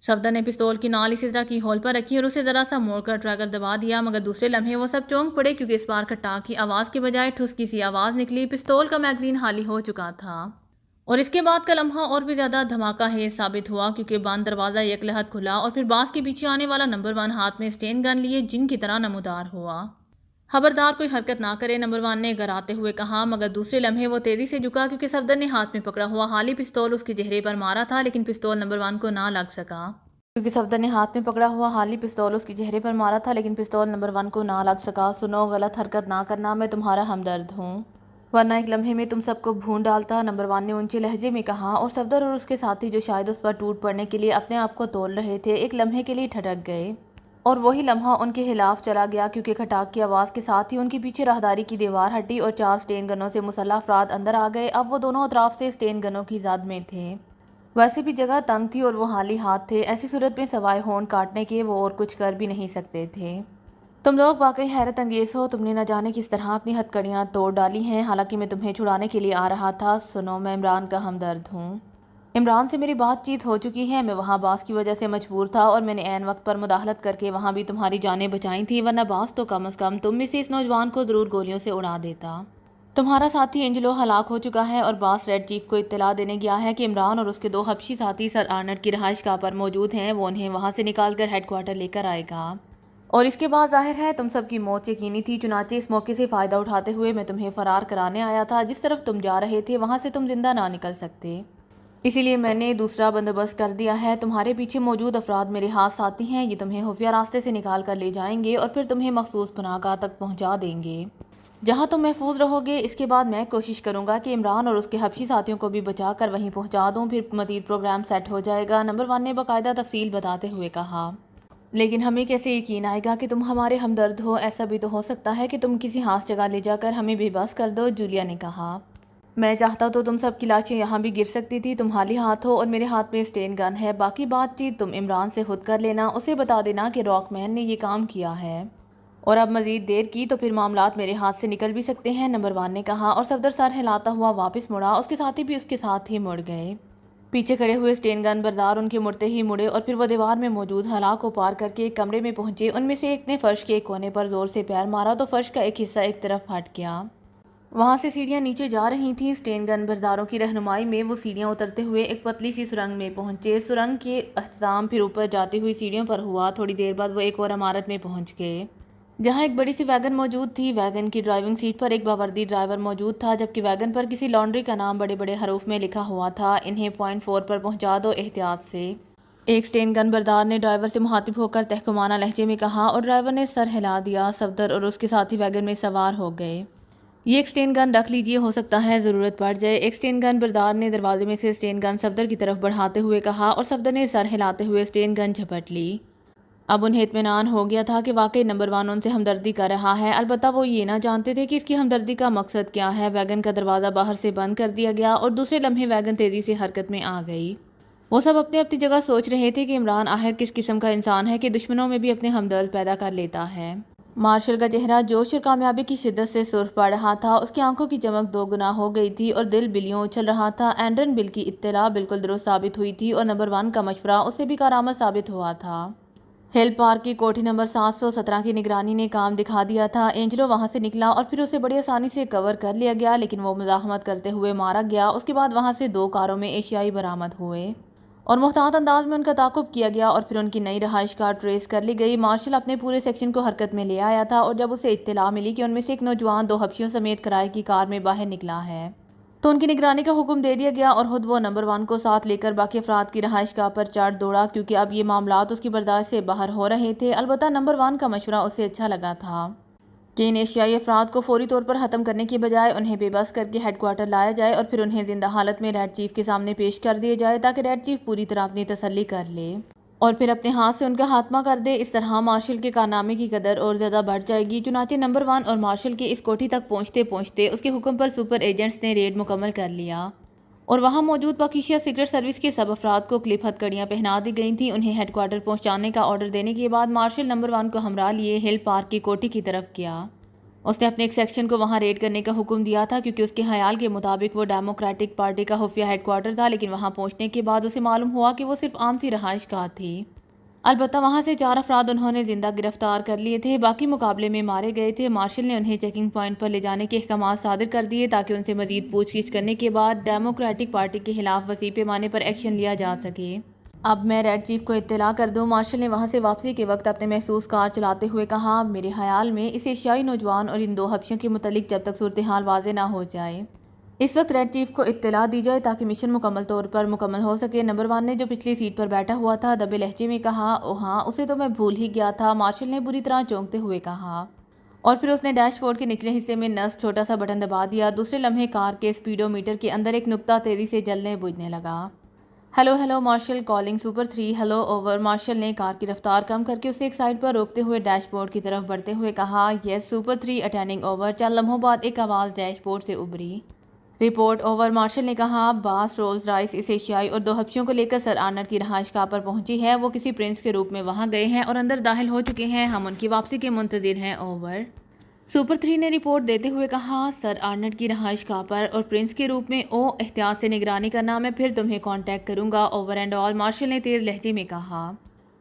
صفدر نے پستول کی نال اسی طرح کی ہول پر رکھی اور اسے ذرا سا موڑ کر ٹریگر دبا دیا، مگر دوسرے لمحے وہ سب چونک پڑے کیونکہ اس بار کھٹاک کی آواز کے بجائے ٹھسکی سی آواز نکلی۔ پستول کا میگزین خالی ہو چکا تھا اور اس کے بعد کا لمحہ اور بھی زیادہ دھماکہ خیز ثابت ہوا کیونکہ بند دروازہ یک لحظت کھلا اور پھر باس کے پیچھے آنے والا نمبر 1 ہاتھ میں اسٹین گن لیے جن کی طرح نمودار ہوا۔ خبردار کوئی حرکت نہ کرے، نمبر 1 نے گراتے ہوئے کہا، مگر دوسرے لمحے وہ تیزی سے جھکا کیونکہ صفدر نے ہاتھ میں پکڑا ہوا خالی پستول اس کے چہرے پر مارا تھا، لیکن پستول نمبر 1 کو نہ لگ سکا۔ سنو، غلط حرکت نہ کرنا، میں تمہارا ہمدرد ہوں، ورنہ ایک لمحے میں تم سب کو بھون ڈالتا، نمبر 1 نے اونچے لہجے میں کہا، اور صفدر اور اس کے ساتھی جو شاید اس پر ٹوٹ پڑنے کے لیے اپنے آپ کو تول رہے تھے، ایک لمحے کے لیے ٹھٹک گئے اور وہی لمحہ ان کے خلاف چلا گیا کیونکہ کھٹاک کی آواز کے ساتھ ہی ان کے پیچھے راہداری کی دیوار ہٹی اور 4 اسٹین گنوں سے مسلح افراد اندر آ گئے۔ اب وہ دونوں اطراف سے اسٹین گنوں کی زد میں تھے، ویسے بھی جگہ تنگ تھی اور وہ خالی ہاتھ تھے، ایسی صورت میں سوائے ہونٹ کاٹنے کے وہ اور کچھ کر بھی نہیں سکتے تھے۔ تم لوگ واقعی حیرت انگیز ہو، تم نے نہ جانے کس طرح اپنی ہتھ کڑیاں توڑ ڈالی ہیں، حالانکہ میں تمہیں چھڑانے کے لیے آ رہا تھا۔ سنو، میں عمران کا ہمدرد ہوں، عمران سے میری بات چیت ہو چکی ہے، میں وہاں باس کی وجہ سے مجبور تھا اور میں نے عین وقت پر مداخلت کر کے وہاں بھی تمہاری جانیں بچائی تھیں، ورنہ باس تو کم از کم تم میں سے اس نوجوان کو ضرور گولیوں سے اڑا دیتا۔ تمہارا ساتھی اینجلو ہلاک ہو چکا ہے اور باس ریڈ چیف کو اطلاع دینے گیا ہے کہ عمران اور اس کے 2 حبشی ساتھی سر آرنٹ کی رہائش گاہ پر موجود ہیں، وہ انہیں وہاں سے نکال کر ہیڈ کوارٹر لے کر آئے گا، اور اس کے بعد ظاہر ہے تم سب کی موت یقینی تھی، چنانچہ اس موقع سے فائدہ اٹھاتے ہوئے میں تمہیں فرار کرانے آیا تھا۔ جس طرف تم جا رہے تھے وہاں سے تم زندہ نہ نکل سکتے، اسی لیے میں نے دوسرا بندوبست کر دیا ہے۔ تمہارے پیچھے موجود افراد میرے ہاتھ ساتھی ہیں، یہ تمہیں خفیہ راستے سے نکال کر لے جائیں گے اور پھر تمہیں مخصوص پناہ گاہ تک پہنچا دیں گے جہاں تم محفوظ رہو گے۔ اس کے بعد میں کوشش کروں گا کہ عمران اور اس کے حبشی ساتھیوں کو بھی بچا کر وہیں پہنچا دوں، پھر مزید پروگرام سیٹ ہو جائے گا، نمبر 1 نے باقاعدہ تفصیل بتاتے ہوئے کہا۔ لیکن ہمیں کیسے یقین آئے گا کہ تم ہمارے ہمدرد ہو؟ ایسا بھی تو ہو سکتا ہے کہ تم کسی خاص جگہ لے جا کر ہمیں بے بس کر دو، جولیا نے کہا۔ میں چاہتا تو تم سب کی لاشیں یہاں بھی گر سکتی تھی، تم خالی ہاتھ ہو اور میرے ہاتھ میں اسٹین گن ہے، باقی بات چیت تم عمران سے خود کر لینا، اسے بتا دینا کہ راک مین نے یہ کام کیا ہے، اور اب مزید دیر کی تو پھر معاملات میرے ہاتھ سے نکل بھی سکتے ہیں، نمبر 1 نے کہا، اور صفدر سر ہلاتا ہوا واپس مڑا، اس کے ساتھی بھی اس کے ساتھ ہی مڑ گئے۔ پیچھے کھڑے ہوئے اسٹین گن بردار ان کے مڑتے ہی مڑے اور پھر وہ دیوار میں موجود خلا کو پار کر کے ایک کمرے میں پہنچے۔ ان میں سے ایک نے فرش کے ایک کونے پر زور سے پیر مارا تو فرش کا ایک حصہ ایک طرف ہٹ گیا، وہاں سے سیڑھیاں نیچے جا رہی تھیں۔ اسٹین گن برداروں کی رہنمائی میں وہ سیڑھیاں اترتے ہوئے ایک پتلی سی سرنگ میں پہنچے، سرنگ کے اختتام پھر اوپر جاتی ہوئی سیڑھیوں پر ہوا۔ تھوڑی دیر بعد وہ ایک اور عمارت میں پہنچ گئے جہاں ایک بڑی سی ویگن موجود تھی، ویگن کی ڈرائیونگ سیٹ پر ایک باوردی ڈرائیور موجود تھا، جبکہ ویگن پر کسی لانڈری کا نام بڑے بڑے حروف میں لکھا ہوا تھا، انہیں پوائنٹ 4 پر پہنچا دو، احتیاط سے۔ ایک اسٹین گن بردار نے ڈرائیور سے مخاطب ہو کر تحکمانہ لہجے میں کہا اور ڈرائیور نے سر ہلا دیا۔ صفدر اور اس کے ساتھی ویگن میں سوار ہو گئے۔ یہ ایک اسٹین گن رکھ لیجئے، ہو سکتا ہے ضرورت پڑ جائے، ایک اسٹین گن بردار نے دروازے میں سے اسٹین گن صفدر کی طرف بڑھاتے ہوئے کہا، اور صفدر نے سر ہلاتے ہوئے اسٹین گن جھپٹ لی۔ اب انہیں اطمینان ہو گیا تھا کہ واقعی نمبر 1 ان سے ہمدردی کر رہا ہے، البتہ وہ یہ نہ جانتے تھے کہ اس کی ہمدردی کا مقصد کیا ہے۔ ویگن کا دروازہ باہر سے بند کر دیا گیا اور دوسرے لمحے ویگن تیزی سے حرکت میں آ گئی۔ وہ سب اپنی اپنی جگہ سوچ رہے تھے کہ عمران آخر کس قسم کا انسان ہے کہ دشمنوں میں بھی اپنے ہمدرد پیدا کر لیتا ہے۔ مارشل کا چہرہ جوش اور کامیابی کی شدت سے سرخ پڑ رہا تھا، اس کی آنکھوں کی چمک 2 گنا ہو گئی تھی اور دل بلیوں اچھل رہا تھا۔ اینڈرن بل کی اطلاع بالکل درست ثابت ہوئی تھی اور نمبر 1 کا مشورہ اس سے بھی کارآمد ثابت ہوا تھا۔ ہل پارک کی کوٹھی نمبر 717 کی نگرانی نے کام دکھا دیا تھا۔ اینجلو وہاں سے نکلا اور پھر اسے بڑی آسانی سے کور کر لیا گیا، لیکن وہ مزاحمت کرتے ہوئے مارا گیا۔ اس کے بعد وہاں سے 2 کاروں میں ایشیائی برآمد ہوئے اور محتاط انداز میں ان کا تعاقب کیا گیا اور پھر ان کی نئی رہائش گاہ ٹریس کر لی گئی۔ مارشل اپنے پورے سیکشن کو حرکت میں لے آیا تھا اور جب اسے اطلاع ملی کہ ان میں سے ایک نوجوان 2 حبشیوں سمیت کرائے کی کار میں باہر نکلا ہے تو ان کی نگرانی کا حکم دے دیا گیا اور خود وہ نمبر 1 کو ساتھ لے کر باقی افراد کی رہائش گاہ پر چڑھ دوڑا، کیونکہ اب یہ معاملات اس کی برداشت سے باہر ہو رہے تھے۔ البتہ نمبر 1 کا مشورہ اسے اچھا لگا تھا کہ ان ایشیائی افراد کو فوری طور پر ختم کرنے کی بجائے انہیں بے بس کر کے ہیڈ کوارٹر لایا جائے اور پھر انہیں زندہ حالت میں ریڈ چیف کے سامنے پیش کر دیا جائے تاکہ ریڈ چیف پوری طرح اپنی تسلی کر لے اور پھر اپنے ہاتھ سے ان کا خاتمہ کر دے۔ اس طرح مارشل کے کارنامے کی قدر اور زیادہ بڑھ جائے گی۔ چنانچہ نمبر 1 اور مارشل کے اس کوٹھی تک پہنچتے پہنچتے اس کے حکم پر سپر ایجنٹس نے ریڈ مکمل کر لیا اور وہاں موجود پاکیشیا سیکرٹ سروس کے سب افراد کو کلپ ہتھکڑیاں پہنا دی گئی تھیں۔ انہیں ہیڈ کوارٹر پہنچانے کا آرڈر دینے کے بعد مارشل نمبر 1 کو ہمراہ لیے ہل پارک کی کوٹھی کی طرف گیا۔ اس نے اپنے ایک سیکشن کو وہاں ریڈ کرنے کا حکم دیا تھا کیونکہ اس کے خیال کے مطابق وہ ڈیموکریٹک پارٹی کا خفیہ ہیڈ کوارٹر تھا، لیکن وہاں پہنچنے کے بعد اسے معلوم ہوا کہ وہ صرف عام سی رہائش گاہ تھی۔ البتہ وہاں سے 4 افراد انہوں نے زندہ گرفتار کر لیے تھے، باقی مقابلے میں مارے گئے تھے۔ مارشل نے انہیں چیکنگ پوائنٹ پر لے جانے کے احکامات صادر کر دیے تاکہ ان سے مزید پوچھ گچھ کرنے کے بعد ڈیموکریٹک پارٹی کے خلاف وسیع پیمانے پر ایکشن لیا جا سکے۔ اب میں ریڈ چیف کو اطلاع کر دوں، مارشل نے وہاں سے واپسی کے وقت اپنے محسوس کار چلاتے ہوئے کہا۔ میرے خیال میں اس ایشیائی نوجوان اور ان 2 حبشیوں کے متعلق جب تک صورتحال واضح نہ ہو جائے اس وقت ریڈ چیف کو اطلاع دی جائے تاکہ مشن مکمل طور پر مکمل ہو سکے۔ نمبر 1 نے جو پچھلی سیٹ پر بیٹھا ہوا تھا دبے لہجے میں کہا۔ اوہ ہاں، اسے تو میں بھول ہی گیا تھا، مارشل نے بری طرح چونکتے ہوئے کہا، اور پھر اس نے ڈیش بورڈ کے نچلے حصے میں نصب چھوٹا سا بٹن دبا دیا۔ دوسرے لمحے کار کے سپیڈو میٹر کے اندر ایک نقطہ تیزی سے جلنے بجھنے لگا۔ Hello Marshal, calling super 3، hello over. Marshal نے کار کی رفتار کم کر کے اسے ایک سائڈ پر روکتے ہوئے ڈیش بورڈ کی طرف بڑھتے ہوئے کہا۔ یس سپر 3 اٹینڈنگ اوور۔ چند لمحوں بعد ایک آواز ڈیش بورڈ سے ابھری۔ Report over. مارشل نے کہا، باس رولز رائس اس ایشیائی اور 2 حبشیوں کو لے کر سر آرنلڈ کی رہائش گاہ پر پہنچی ہے۔ وہ کسی پرنس کے روپ میں وہاں گئے ہیں اور اندر داخل ہو چکے ہیں۔ ہم ان کی واپسی کے منتظر ہیں، اوور۔ سپر 3 نے رپورٹ دیتے ہوئے کہا، سر آرنلڈ کی رہائش گاہ پر اور پرنس کے روپ میں احتیاط سے نگرانی کرنا، میں پھر تمہیں کانٹیکٹ کروں گا، اوور اینڈ آل۔ مارشل نے تیز لہجے میں کہا،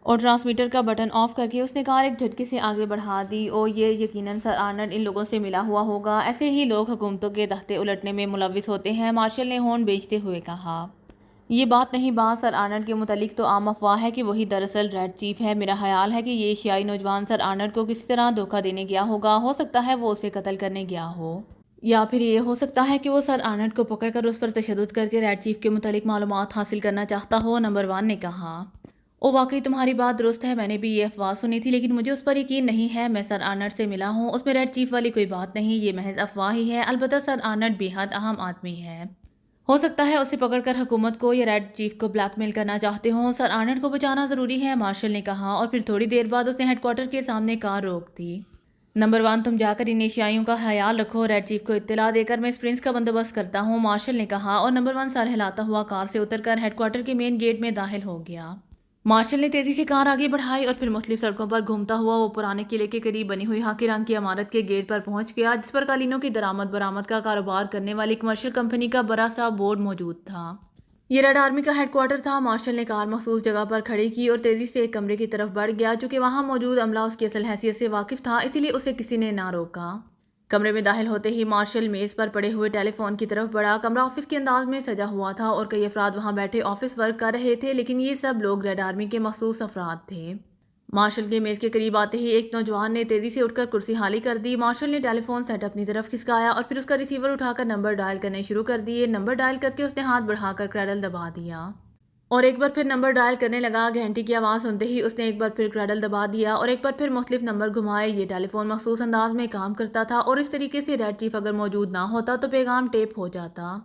اور ٹرانسمیٹر کا بٹن آف کر کے اس نے کار ایک جھٹکے سے آگے بڑھا دی۔ یہ یقیناً سر آرنلڈ ان لوگوں سے ملا ہوا ہوگا، ایسے ہی لوگ حکومتوں کے تختے الٹنے میں ملوث ہوتے ہیں، مارشل نے ہورن بیچتے ہوئے کہا۔ یہ بات نہیں باس، سر آرنلڈ کے متعلق تو عام افواہ ہے کہ وہی دراصل ریڈ چیف ہے۔ میرا خیال ہے کہ یہ ایشیائی نوجوان سر آرنلڈ کو کسی طرح دھوکہ دینے گیا ہوگا، ہو سکتا ہے وہ اسے قتل کرنے گیا ہو، یا پھر یہ ہو سکتا ہے کہ وہ سر آرنلڈ کو پکڑ کر اس پر تشدد کر کے ریڈ چیف کے متعلق معلومات حاصل کرنا چاہتا ہو، نمبر 1 نے کہا۔ واقعی تمہاری بات درست ہے، میں نے بھی یہ افواہ سنی تھی، لیکن مجھے اس پر یقین نہیں ہے۔ میں سر آرنلڈ سے ملا ہوں، اس میں ریڈ چیف والی کوئی بات نہیں، یہ محض افواہ ہی ہے۔ البتہ سر آرنلڈ بے حد اہم آدمی ہے، ہو سکتا ہے اسے پکڑ کر حکومت کو یا ریڈ چیف کو بلیک میل کرنا چاہتے ہوں۔ سر آرنلڈ کو بچانا ضروری ہے، مارشل نے کہا، اور پھر تھوڑی دیر بعد اس نے ہیڈ کوارٹر کے سامنے کار روک دی۔ نمبر 1 تم جا کر ان ایشیائیوں کا خیال رکھو، ریڈ چیف کو اطلاع دے کر میں اس پرنس کا بندوبست کرتا ہوں، مارشل نے کہا، اور نمبر 1 سر ہلاتا ہوا کار سے اتر کر ہیڈ کوارٹر کے مین گیٹ میں داخل ہو گیا۔ مارشل نے تیزی سے کار آگے بڑھائی اور پھر مختلف سڑکوں پر گھومتا ہوا وہ پرانے قلعے کے قریب بنی ہوئی خاکی رنگ کی عمارت کے گیٹ پر پہنچ گیا، جس پر قالینوں کی درآمد برآمد کا کاروبار کرنے والی کمرشل کمپنی کا بڑا سا بورڈ موجود تھا۔ یہ ریڈ آرمی کا ہیڈ کوارٹر تھا۔ مارشل نے کار مخصوص جگہ پر کھڑی کی اور تیزی سے ایک کمرے کی طرف بڑھ گیا۔ چونکہ وہاں موجود عملہ اس کی اصل حیثیت سے واقف تھا، اسی لیے اسے کسی نے نہ روکا۔ کمرے میں داخل ہوتے ہی مارشل میز پر پڑے ہوئے ٹیلی فون کی طرف بڑھا۔ کمرہ آفس کے انداز میں سجا ہوا تھا اور کئی افراد وہاں بیٹھے آفس ورک کر رہے تھے، لیکن یہ سب لوگ ریڈ آرمی کے مخصوص افراد تھے۔ مارشل کے میز کے قریب آتے ہی ایک نوجوان نے تیزی سے اٹھ کر کرسی خالی کر دی۔ مارشل نے ٹیلی فون سیٹ اپنی طرف کھسکایا اور پھر اس کا ریسیور اٹھا کر نمبر ڈائل کرنے شروع کر دیے۔ نمبر ڈائل کر کے اس نے ہاتھ بڑھا کر کریڈل دبا دیا اور ایک بار پھر نمبر ڈائل کرنے لگا۔ گھنٹی کی آواز سنتے ہی اس نے ایک بار پھر کریڈل دبا دیا اور ایک بار پھر مختلف نمبر گھمائے۔ یہ ٹیلی فون مخصوص انداز میں کام کرتا تھا اور اس طریقے سے ریڈ چیف اگر موجود نہ ہوتا تو پیغام ٹیپ ہو جاتا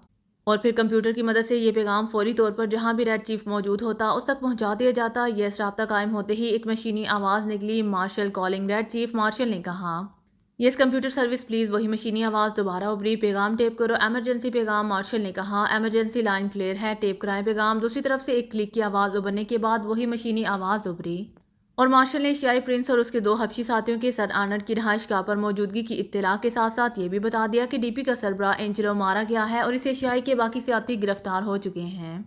اور پھر کمپیوٹر کی مدد سے یہ پیغام فوری طور پر جہاں بھی ریڈ چیف موجود ہوتا اس تک پہنچا دیا جاتا۔ یہ رابطہ قائم ہوتے ہی ایک مشینی آواز نکلی، Marshal calling red chief. Marshal نے کہا، یس کمپیوٹر سروس پلیز۔ وہی مشینی آواز دوبارہ ابھری، پیغام ٹیپ کرو، ایمرجنسی پیغام۔ مارشل نے کہا، ایمرجنسی لائن کلیئر ہے، ٹیپ کرائیں پیغام۔ دوسری طرف سے ایک کلک کی آواز ابھرنے کے بعد وہی مشینی آواز ابھری اور مارشل نے ایشیائی پرنس اور اس کے 2 حبشی ساتھیوں کے سر آرنلڈ کی رہائش گاہ پر موجودگی کی اطلاع کے ساتھ ساتھ یہ بھی بتا دیا کہ ڈی پی کا سربراہ اینجلو مارا گیا ہے اور اس ایشیائی کے باقی ساتھی گرفتار ہو چکے ہیں۔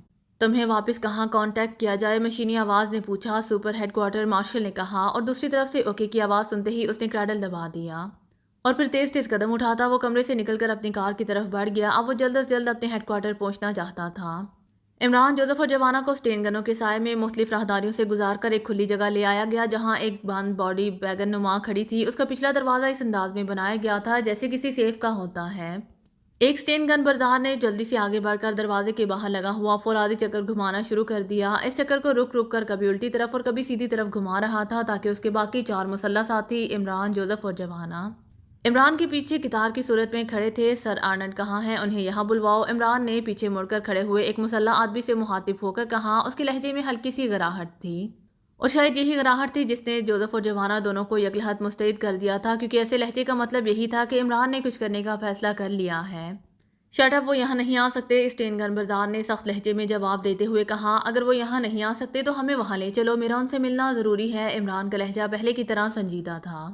تمہیں واپس کہاں کانٹیکٹ کیا جائے؟ مشینی آواز نے پوچھا۔ سپر ہیڈ کوارٹر، مارشل نے کہا، اور دوسری طرف سے اوکے کی آواز سنتے ہی اس نے کریڈل دبا دیا اور پھر تیز تیز قدم اٹھاتا وہ کمرے سے نکل کر اپنی کار کی طرف بڑھ گیا۔ اب وہ جلد از جلد اپنے ہیڈ کوارٹر پہنچنا چاہتا تھا۔ عمران، جوزف اور جوانا کو اسٹین گنوں کے سائے میں مختلف راہداریوں سے گزار کر ایک کھلی جگہ لے آیا گیا جہاں ایک بند باڈی ویگن نما کھڑی تھی۔ اس کا پچھلا دروازہ اس انداز میں بنایا گیا تھا جیسے کسی سیف کا ہوتا ہے۔ ایک اسٹین گن بردار نے جلدی سے آگے بڑھ کر دروازے کے باہر لگا ہوا فولادی چکر گھمانا شروع کر دیا۔ اس چکر کو رک رک کر کبھی الٹی طرف اور کبھی سیدھی طرف گھما رہا تھا تاکہ اس کے باقی 4 مسلح ساتھی عمران، جوزف اور جوانا عمران کے پیچھے قطار کی صورت میں کھڑے تھے۔ سر آرنلڈ کہاں ہیں؟ انہیں یہاں بلواؤ، عمران نے پیچھے مڑ کر کھڑے ہوئے ایک مسلح آدمی سے مخاطب ہو کر کہا۔ اس کے لہجے میں ہلکی سی گراہٹ تھی اور شاید یہی گراہٹ تھی جس نے جوزف اور جوانا دونوں کو یکلحت مستعد کر دیا تھا، کیونکہ ایسے لہجے کا مطلب یہی تھا کہ عمران نے کچھ کرنے کا فیصلہ کر لیا ہے۔ شٹ اپ، وہ یہاں نہیں آ سکتے، اسٹین گن بردار نے سخت لہجے میں جواب دیتے ہوئے کہا۔ اگر وہ یہاں نہیں آ سکتے تو ہمیں وہاں لے چلو، میرا ان سے ملنا ضروری ہے۔ عمران کا لہجہ پہلے کی طرح سنجیدہ تھا۔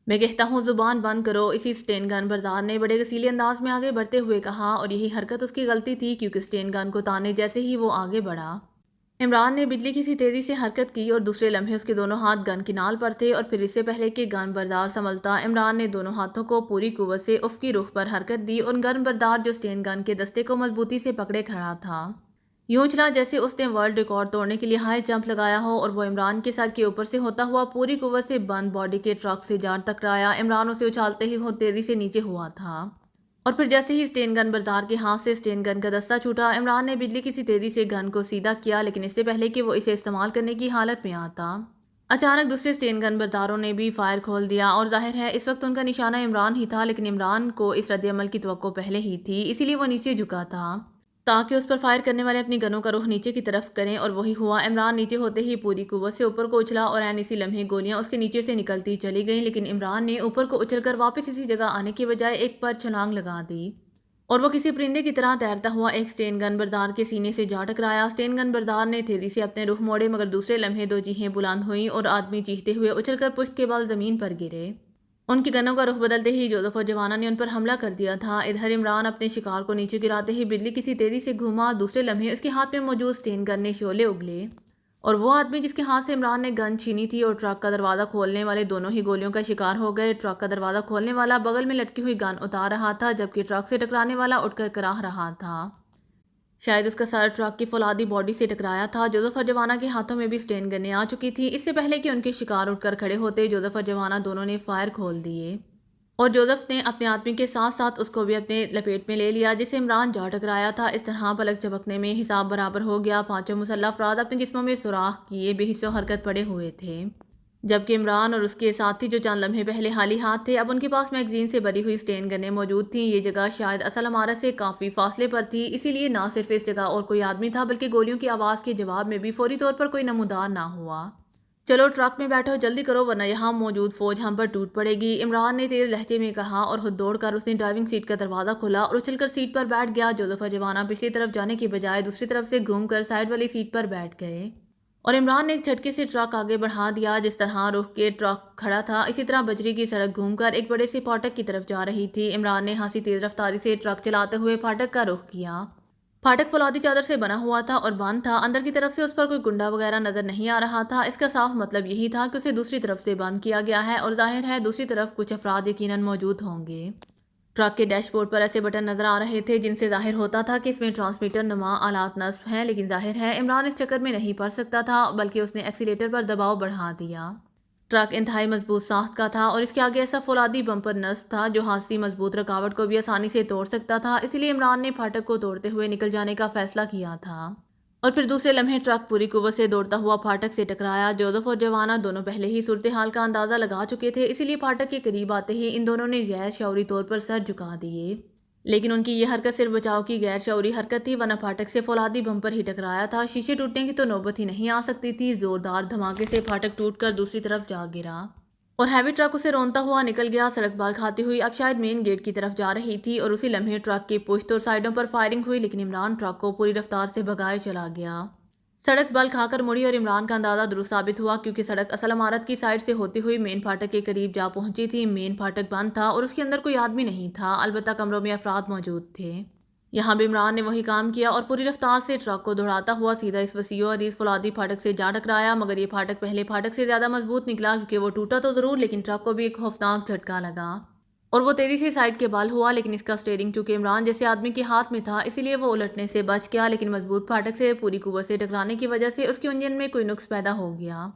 میں کہتا ہوں زبان بند کرو، اسی اسٹین گن بردار نے بڑے غصیلے انداز میں آگے بڑھتے ہوئے کہا، اور یہی حرکت اس کی غلطی تھی کیونکہ اسٹین گن کو تانے جیسے ہی وہ آگے بڑھا، عمران نے بجلی کی سی تیزی سے حرکت کی اور دوسرے لمحے اس کے دونوں ہاتھ گن کی نال پر تھے، اور پھر اس سے پہلے کہ گن بردار سنبھلتا، عمران نے دونوں ہاتھوں کو پوری قوت سے افقی رخ پر حرکت دی اور گن بردار جو اسٹین گن کے دستے کو مضبوطی سے پکڑے کھڑا تھا، یوں چلا جیسے اس نے ورلڈ ریکارڈ توڑنے کے لیے ہائی جمپ لگایا ہو، اور وہ عمران کے سر کے اوپر سے ہوتا ہوا پوری قوت سے بند باڈی کے ٹرک سے جا ٹکرایا۔ عمران اسے اچھالتے ہی وہ تیزی سے نیچے ہوا تھا، اور پھر جیسے ہی اسٹین گن بردار کے ہاتھ سے اسٹین گن کا دستہ چھوٹا، عمران نے بجلی کی سی تیزی سے گن کو سیدھا کیا، لیکن اس سے پہلے کہ وہ اسے استعمال کرنے کی حالت میں آتا، اچانک دوسرے اسٹین گن برداروں نے بھی فائر کھول دیا، اور ظاہر ہے اس وقت ان کا نشانہ عمران ہی تھا، لیکن عمران کو اس رد عمل کی توقع پہلے ہی تھی، اسی لیے وہ نیچے جھکا تھا تاکہ اس پر فائر کرنے والے اپنی گنوں کا رخ نیچے کی طرف کریں، اور وہی ہوا۔ عمران نیچے ہوتے ہی پوری قوت سے اوپر کو اچھلا، اور عین اسی لمحے گولیاں اس کے نیچے سے نکلتی چلی گئیں، لیکن عمران نے اوپر کو اچھل کر واپس اسی جگہ آنے کی بجائے ایک پر چھلانگ لگا دی، اور وہ کسی پرندے کی طرح تیرتا ہوا ایک اسٹین گن بردار کے سینے سے جا ٹکرایا۔ اسٹین گن بردار نے تیزی سے اپنے رخ موڑے، مگر دوسرے لمحے دو چیخیں بلند ہوئیں اور آدمی چیختے ہوئے اچھل کر پشت کے بال زمین پر گرے۔ ان کی گنوں کا رخ بدلتے ہی جوزف اور جوانا نے ان پر حملہ کر دیا تھا۔ ادھر عمران اپنے شکار کو نیچے گراتے ہی بجلی کسی تیزی سے گھوما، دوسرے لمحے اس کے ہاتھ میں موجود اسٹین گن نے شعلے اگلے، اور وہ آدمی جس کے ہاتھ سے عمران نے گن چھینی تھی اور ٹرک کا دروازہ کھولنے والے دونوں ہی گولیوں کا شکار ہو گئے۔ ٹرک کا دروازہ کھولنے والا بغل میں لٹکی ہوئی گن اتار رہا تھا، جبکہ ٹرک سے ٹکرانے والا اٹھ کر کراہ رہا تھا، شاید اس کا سر ٹرک کی فولادی باڈی سے ٹکرایا تھا۔ جوزف اور جوانا کے ہاتھوں میں بھی اسٹین گنیں آ چکی تھیں۔ اس سے پہلے کہ ان کے شکار اٹھ کر کھڑے ہوتے، جوزف اور جوانا دونوں نے فائر کھول دیے، اور جوزف نے اپنے آدمی کے ساتھ ساتھ اس کو بھی اپنے لپیٹ میں لے لیا جس سے عمران جا ٹکرایا تھا۔ اس طرح پلک جھپکنے میں حساب برابر ہو گیا، پانچوں مسلح افراد اپنے جسموں میں سوراخ کیے بے حس و حرکت پڑے ہوئے تھے، جبکہ عمران اور اس کے ساتھی جو چند لمحے پہلے خالی ہاتھ تھے، اب ان کے پاس میگزین سے بھری ہوئی اسٹین گنیں موجود تھیں۔ یہ جگہ شاید اصل عمارت سے کافی فاصلے پر تھی، اسی لیے نہ صرف اس جگہ اور کوئی آدمی تھا بلکہ گولیوں کی آواز کے جواب میں بھی فوری طور پر کوئی نمودار نہ ہوا۔ چلو ٹرک میں بیٹھو، جلدی کرو ورنہ یہاں موجود فوج ہم پر ٹوٹ پڑے گی، عمران نے تیز لہجے میں کہا، اور خود دوڑ کر اس نے ڈرائیونگ سیٹ کا دروازہ کھولا اور اچھل کر سیٹ پر بیٹھ گیا۔ جوزف اور جوانا پچھلی طرف جانے کی بجائے دوسری طرف سے گھوم کر سائیڈ والی سیٹ پر بیٹھ گئے، اور عمران نے ایک جھٹکے سے ٹرک آگے بڑھا دیا۔ جس طرح رخ کے ٹرک کھڑا تھا اسی طرح بجری کی سڑک گھوم کر ایک بڑے سے پھاٹک کی طرف جا رہی تھی۔ عمران نے ہنسی تیز رفتاری سے ٹرک چلاتے ہوئے پھاٹک کا رخ کیا۔ پھاٹک فولادی چادر سے بنا ہوا تھا اور بند تھا، اندر کی طرف سے اس پر کوئی کنڈا وغیرہ نظر نہیں آ رہا تھا۔ اس کا صاف مطلب یہی تھا کہ اسے دوسری طرف سے بند کیا گیا ہے، اور ظاہر ہے دوسری طرف کچھ افراد یقیناً موجود ہوں گے۔ ٹرک کے ڈیش بورڈ پر ایسے بٹن نظر آ رہے تھے جن سے ظاہر ہوتا تھا کہ اس میں ٹرانسمیٹر نما آلات نصب ہیں، لیکن ظاہر ہے عمران اس چکر میں نہیں پڑ سکتا تھا، بلکہ اس نے ایکسیلیٹر پر دباؤ بڑھا دیا۔ ٹرک انتہائی مضبوط ساخت کا تھا، اور اس کے آگے ایسا فولادی بمپر نصب تھا جو حادثی مضبوط رکاوٹ کو بھی آسانی سے توڑ سکتا تھا، اسی لیے عمران نے پھاٹک کو توڑتے ہوئے نکل جانے کا فیصلہ کیا تھا، اور پھر دوسرے لمحے ٹرک پوری قوت سے دوڑتا ہوا پھاٹک سے ٹکرایا۔ جوزف اور جوانا دونوں پہلے ہی صورتحال کا اندازہ لگا چکے تھے، اسی لیے پھاٹک کے قریب آتے ہی ان دونوں نے غیر شعوری طور پر سر جھکا دیے، لیکن ان کی یہ حرکت صرف بچاؤ کی غیر شعوری حرکت تھی، ورنہ پھاٹک سے فولادی بمپر ہی ٹکرایا تھا۔ شیشے ٹوٹنے کی تو نوبت ہی نہیں آ سکتی تھی، زوردار دھماکے سے پھاٹک ٹوٹ کر دوسری طرف جا گرا، اور ہیوی ٹرک اسے رونتا ہوا نکل گیا۔ سڑک بال کھاتی ہوئی اب شاید مین گیٹ کی طرف جا رہی تھی، اور اسی لمحے ٹرک کی پشت اور سائیڈوں پر فائرنگ ہوئی، لیکن عمران ٹرک کو پوری رفتار سے بھگائے چلا گیا۔ سڑک بل کھا کر مڑی اور عمران کا اندازہ درست ثابت ہوا، کیونکہ سڑک اصل عمارت کی سائڈ سے ہوتی ہوئی مین پھاٹک کے قریب جا پہنچی تھی۔ مین پھاٹک بند تھا اور اس کے اندر کوئی آدمی نہیں تھا، البتہ کمروں میں افراد موجود تھے۔ یہاں بھی عمران نے وہی کام کیا اور پوری رفتار سے ٹرک کو دوڑاتا ہوا سیدھا اس وسیع و عریض فولادی پھاٹک سے جا ٹکرایا، مگر یہ پھاٹک پہلے پھاٹک سے زیادہ مضبوط نکلا، کیونکہ وہ ٹوٹا تو ضرور لیکن ٹرک کو بھی ایک خوفناک جھٹکا لگا، اور وہ تیزی سے سائڈ کے بال ہوا، لیکن اس کا اسٹیئرنگ چونکہ عمران جیسے آدمی کے ہاتھ میں تھا اسی لیے وہ الٹنے سے بچ گیا، لیکن مضبوط پھاٹک سے پوری قوت سے ٹکرانے کی وجہ سے اس کے انجن میں کوئی نقص پیدا ہو گیا،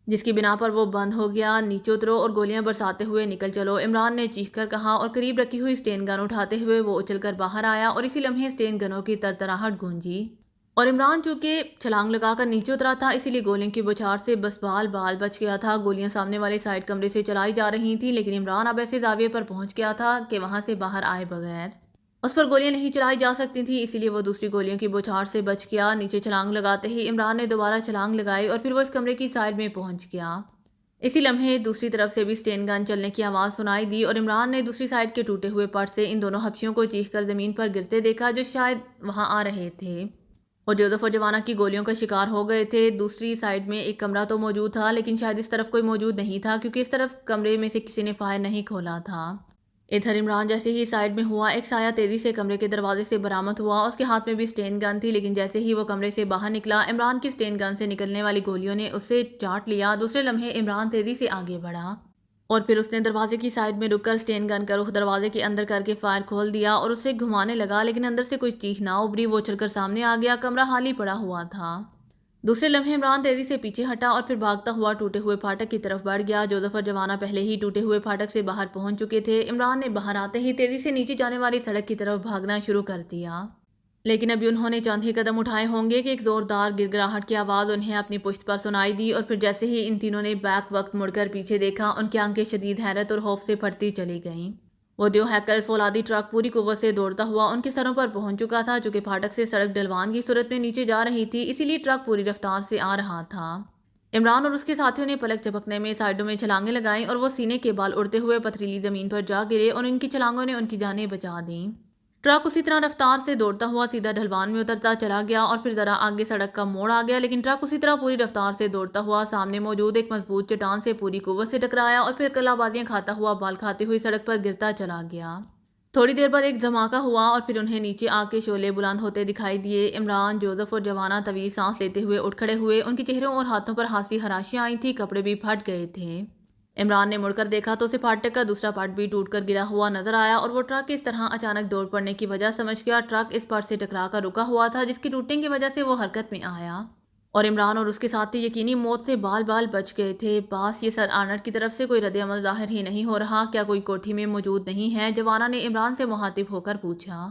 جس کی بنا پر وہ بند ہو گیا۔ نیچے اترو اور گولیاں برساتے ہوئے نکل چلو، عمران نے چیخ کر کہا، اور قریب رکھی ہوئی اسٹین گن اٹھاتے ہوئے وہ اچھل کر باہر آیا، اور اسی لمحے اسٹین گنوں کی ترتراہٹ گونجی، اور عمران چونکہ چھلانگ لگا کر نیچے اترا تھا اسی لیے گولیوں کی بوچھار سے بس بال بچ گیا تھا۔ گولیاں سامنے والے سائڈ کمرے سے چلائی جا رہی تھیں، لیکن عمران اب ایسے زاویے پر پہنچ گیا تھا کہ وہاں سے باہر آئے بغیر اس پر گولیاں نہیں چلائی جا سکتی تھیں، اسی لیے وہ دوسری گولیوں کی بوچھار سے بچ گیا۔ نیچے چھلانگ لگاتے ہی عمران نے دوبارہ چھلانگ لگائی، اور پھر وہ اس کمرے کی سائڈ میں پہنچ گیا۔ اسی لمحے دوسری طرف سے بھی اسٹین گن چلنے کی آواز سنائی دی، اور عمران نے دوسری سائڈ کے ٹوٹے ہوئے پٹ سے ان دونوں حبشیوں کو چیخ کر زمین پر گرتے دیکھا جو شاید وہاں آ رہے تھے۔ اور جوزف اور جوانا کی گولیوں کا شکار ہو گئے تھے۔ دوسری سائڈ میں ایک کمرہ تو موجود تھا، لیکن شاید اس طرف کوئی موجود نہیں تھا کیونکہ اس طرف کمرے میں سے کسی نے فائر نہیں کھولا تھا۔ ادھر عمران جیسے ہی سائڈ میں ہوا، ایک سایہ تیزی سے کمرے کے دروازے سے برآمد ہوا۔ اس کے ہاتھ میں بھی اسٹین گن تھی، لیکن جیسے ہی وہ کمرے سے باہر نکلا، عمران کی اسٹین گن سے نکلنے والی گولیوں نے اسے چاٹ لیا۔ دوسرے لمحے عمران تیزی سے آگے بڑھا اور پھر اس نے دروازے کی سائڈ میں رک کر اسٹین گن کا رخ دروازے کے اندر کر کے فائر کھول دیا اور اسے گھمانے لگا، لیکن اندر سے کوئی چیخ نہ ابھری۔ وہ چل کر سامنے آ گیا، کمرہ خالی پڑا ہوا تھا۔ دوسرے لمحے عمران تیزی سے پیچھے ہٹا اور پھر بھاگتا ہوا ٹوٹے ہوئے پھاٹک کی طرف بڑھ گیا۔ جوزف اور جوانا پہلے ہی ٹوٹے ہوئے پھاٹک سے باہر پہنچ چکے تھے۔ عمران نے باہر آتے ہی تیزی سے نیچے جانے والی سڑک کی طرف بھاگنا شروع کر دیا، لیکن ابھی انہوں نے چند ہی قدم اٹھائے ہوں گے کہ ایک زوردار گڑگڑاہٹ کی آواز انہیں اپنی پشت پر سنائی دی، اور پھر جیسے ہی ان تینوں نے بیک وقت مڑ کر پیچھے دیکھا، ان کی آنکھیں شدید حیرت اور خوف سے پھٹتی چلی گئیں۔ وہ دیو ہیکل فولادی ٹرک پوری قوت سے دوڑتا ہوا ان کے سروں پر پہنچ چکا تھا، جو کہ پھاٹک سے سڑک ڈھلوان کی صورت میں نیچے جا رہی تھی، اسی لیے ٹرک پوری رفتار سے آ رہا تھا۔ عمران اور اس کے ساتھیوں نے پلک جھپکنے میں سائڈوں میں چھلانگیں لگائیں اور وہ سینے کے بال اڑتے ہوئے پتھریلی زمین پر جا گرے، اور ان کی چھلانگوں نے ان کی جانیں بچا دیں۔ ٹرک اسی طرح رفتار سے دوڑتا ہوا سیدھا ڈھلوان میں اترتا چلا گیا اور پھر ذرا آگے سڑک کا موڑ آ گیا، لیکن ٹرک اسی طرح پوری رفتار سے دوڑتا ہوا سامنے موجود ایک مضبوط چٹان سے پوری قوت سے ٹکرایا اور پھر کلا بازیاں کھاتا ہوا بال کھاتے ہوئی سڑک پر گرتا چلا گیا۔ تھوڑی دیر بعد ایک دھماکہ ہوا اور پھر انہیں نیچے آ کے شعلے بلند ہوتے دکھائی دیے۔ عمران، جوزف اور جوانا طویل سانس لیتے ہوئے اٹھ کھڑے ہوئے۔ ان کے چہروں اور ہاتھوں پر ہانسی خراشیاں آئی تھیں، کپڑے بھی پھٹ گئے تھے۔ عمران نے مڑ کر دیکھا تو اسے پھاٹک کا دوسرا پارٹ بھی ٹوٹ کر گرا ہوا نظر آیا، اور وہ ٹرک اس طرح اچانک دوڑ پڑنے کی وجہ سمجھ گیا۔ ٹرک اس پارٹ سے ٹکرا کر رکا ہوا تھا جس کی ٹوٹنے کی وجہ سے وہ حرکت میں آیا، اور عمران اور اس کے ساتھی یقینی موت سے بال بال بچ گئے تھے۔ باس، یہ سر آرنلڈ کی طرف سے کوئی رد عمل ظاہر ہی نہیں ہو رہا، کیا کوئی کوٹھی میں موجود نہیں ہے؟ جوانا نے عمران سے مخاطب ہو کر پوچھا۔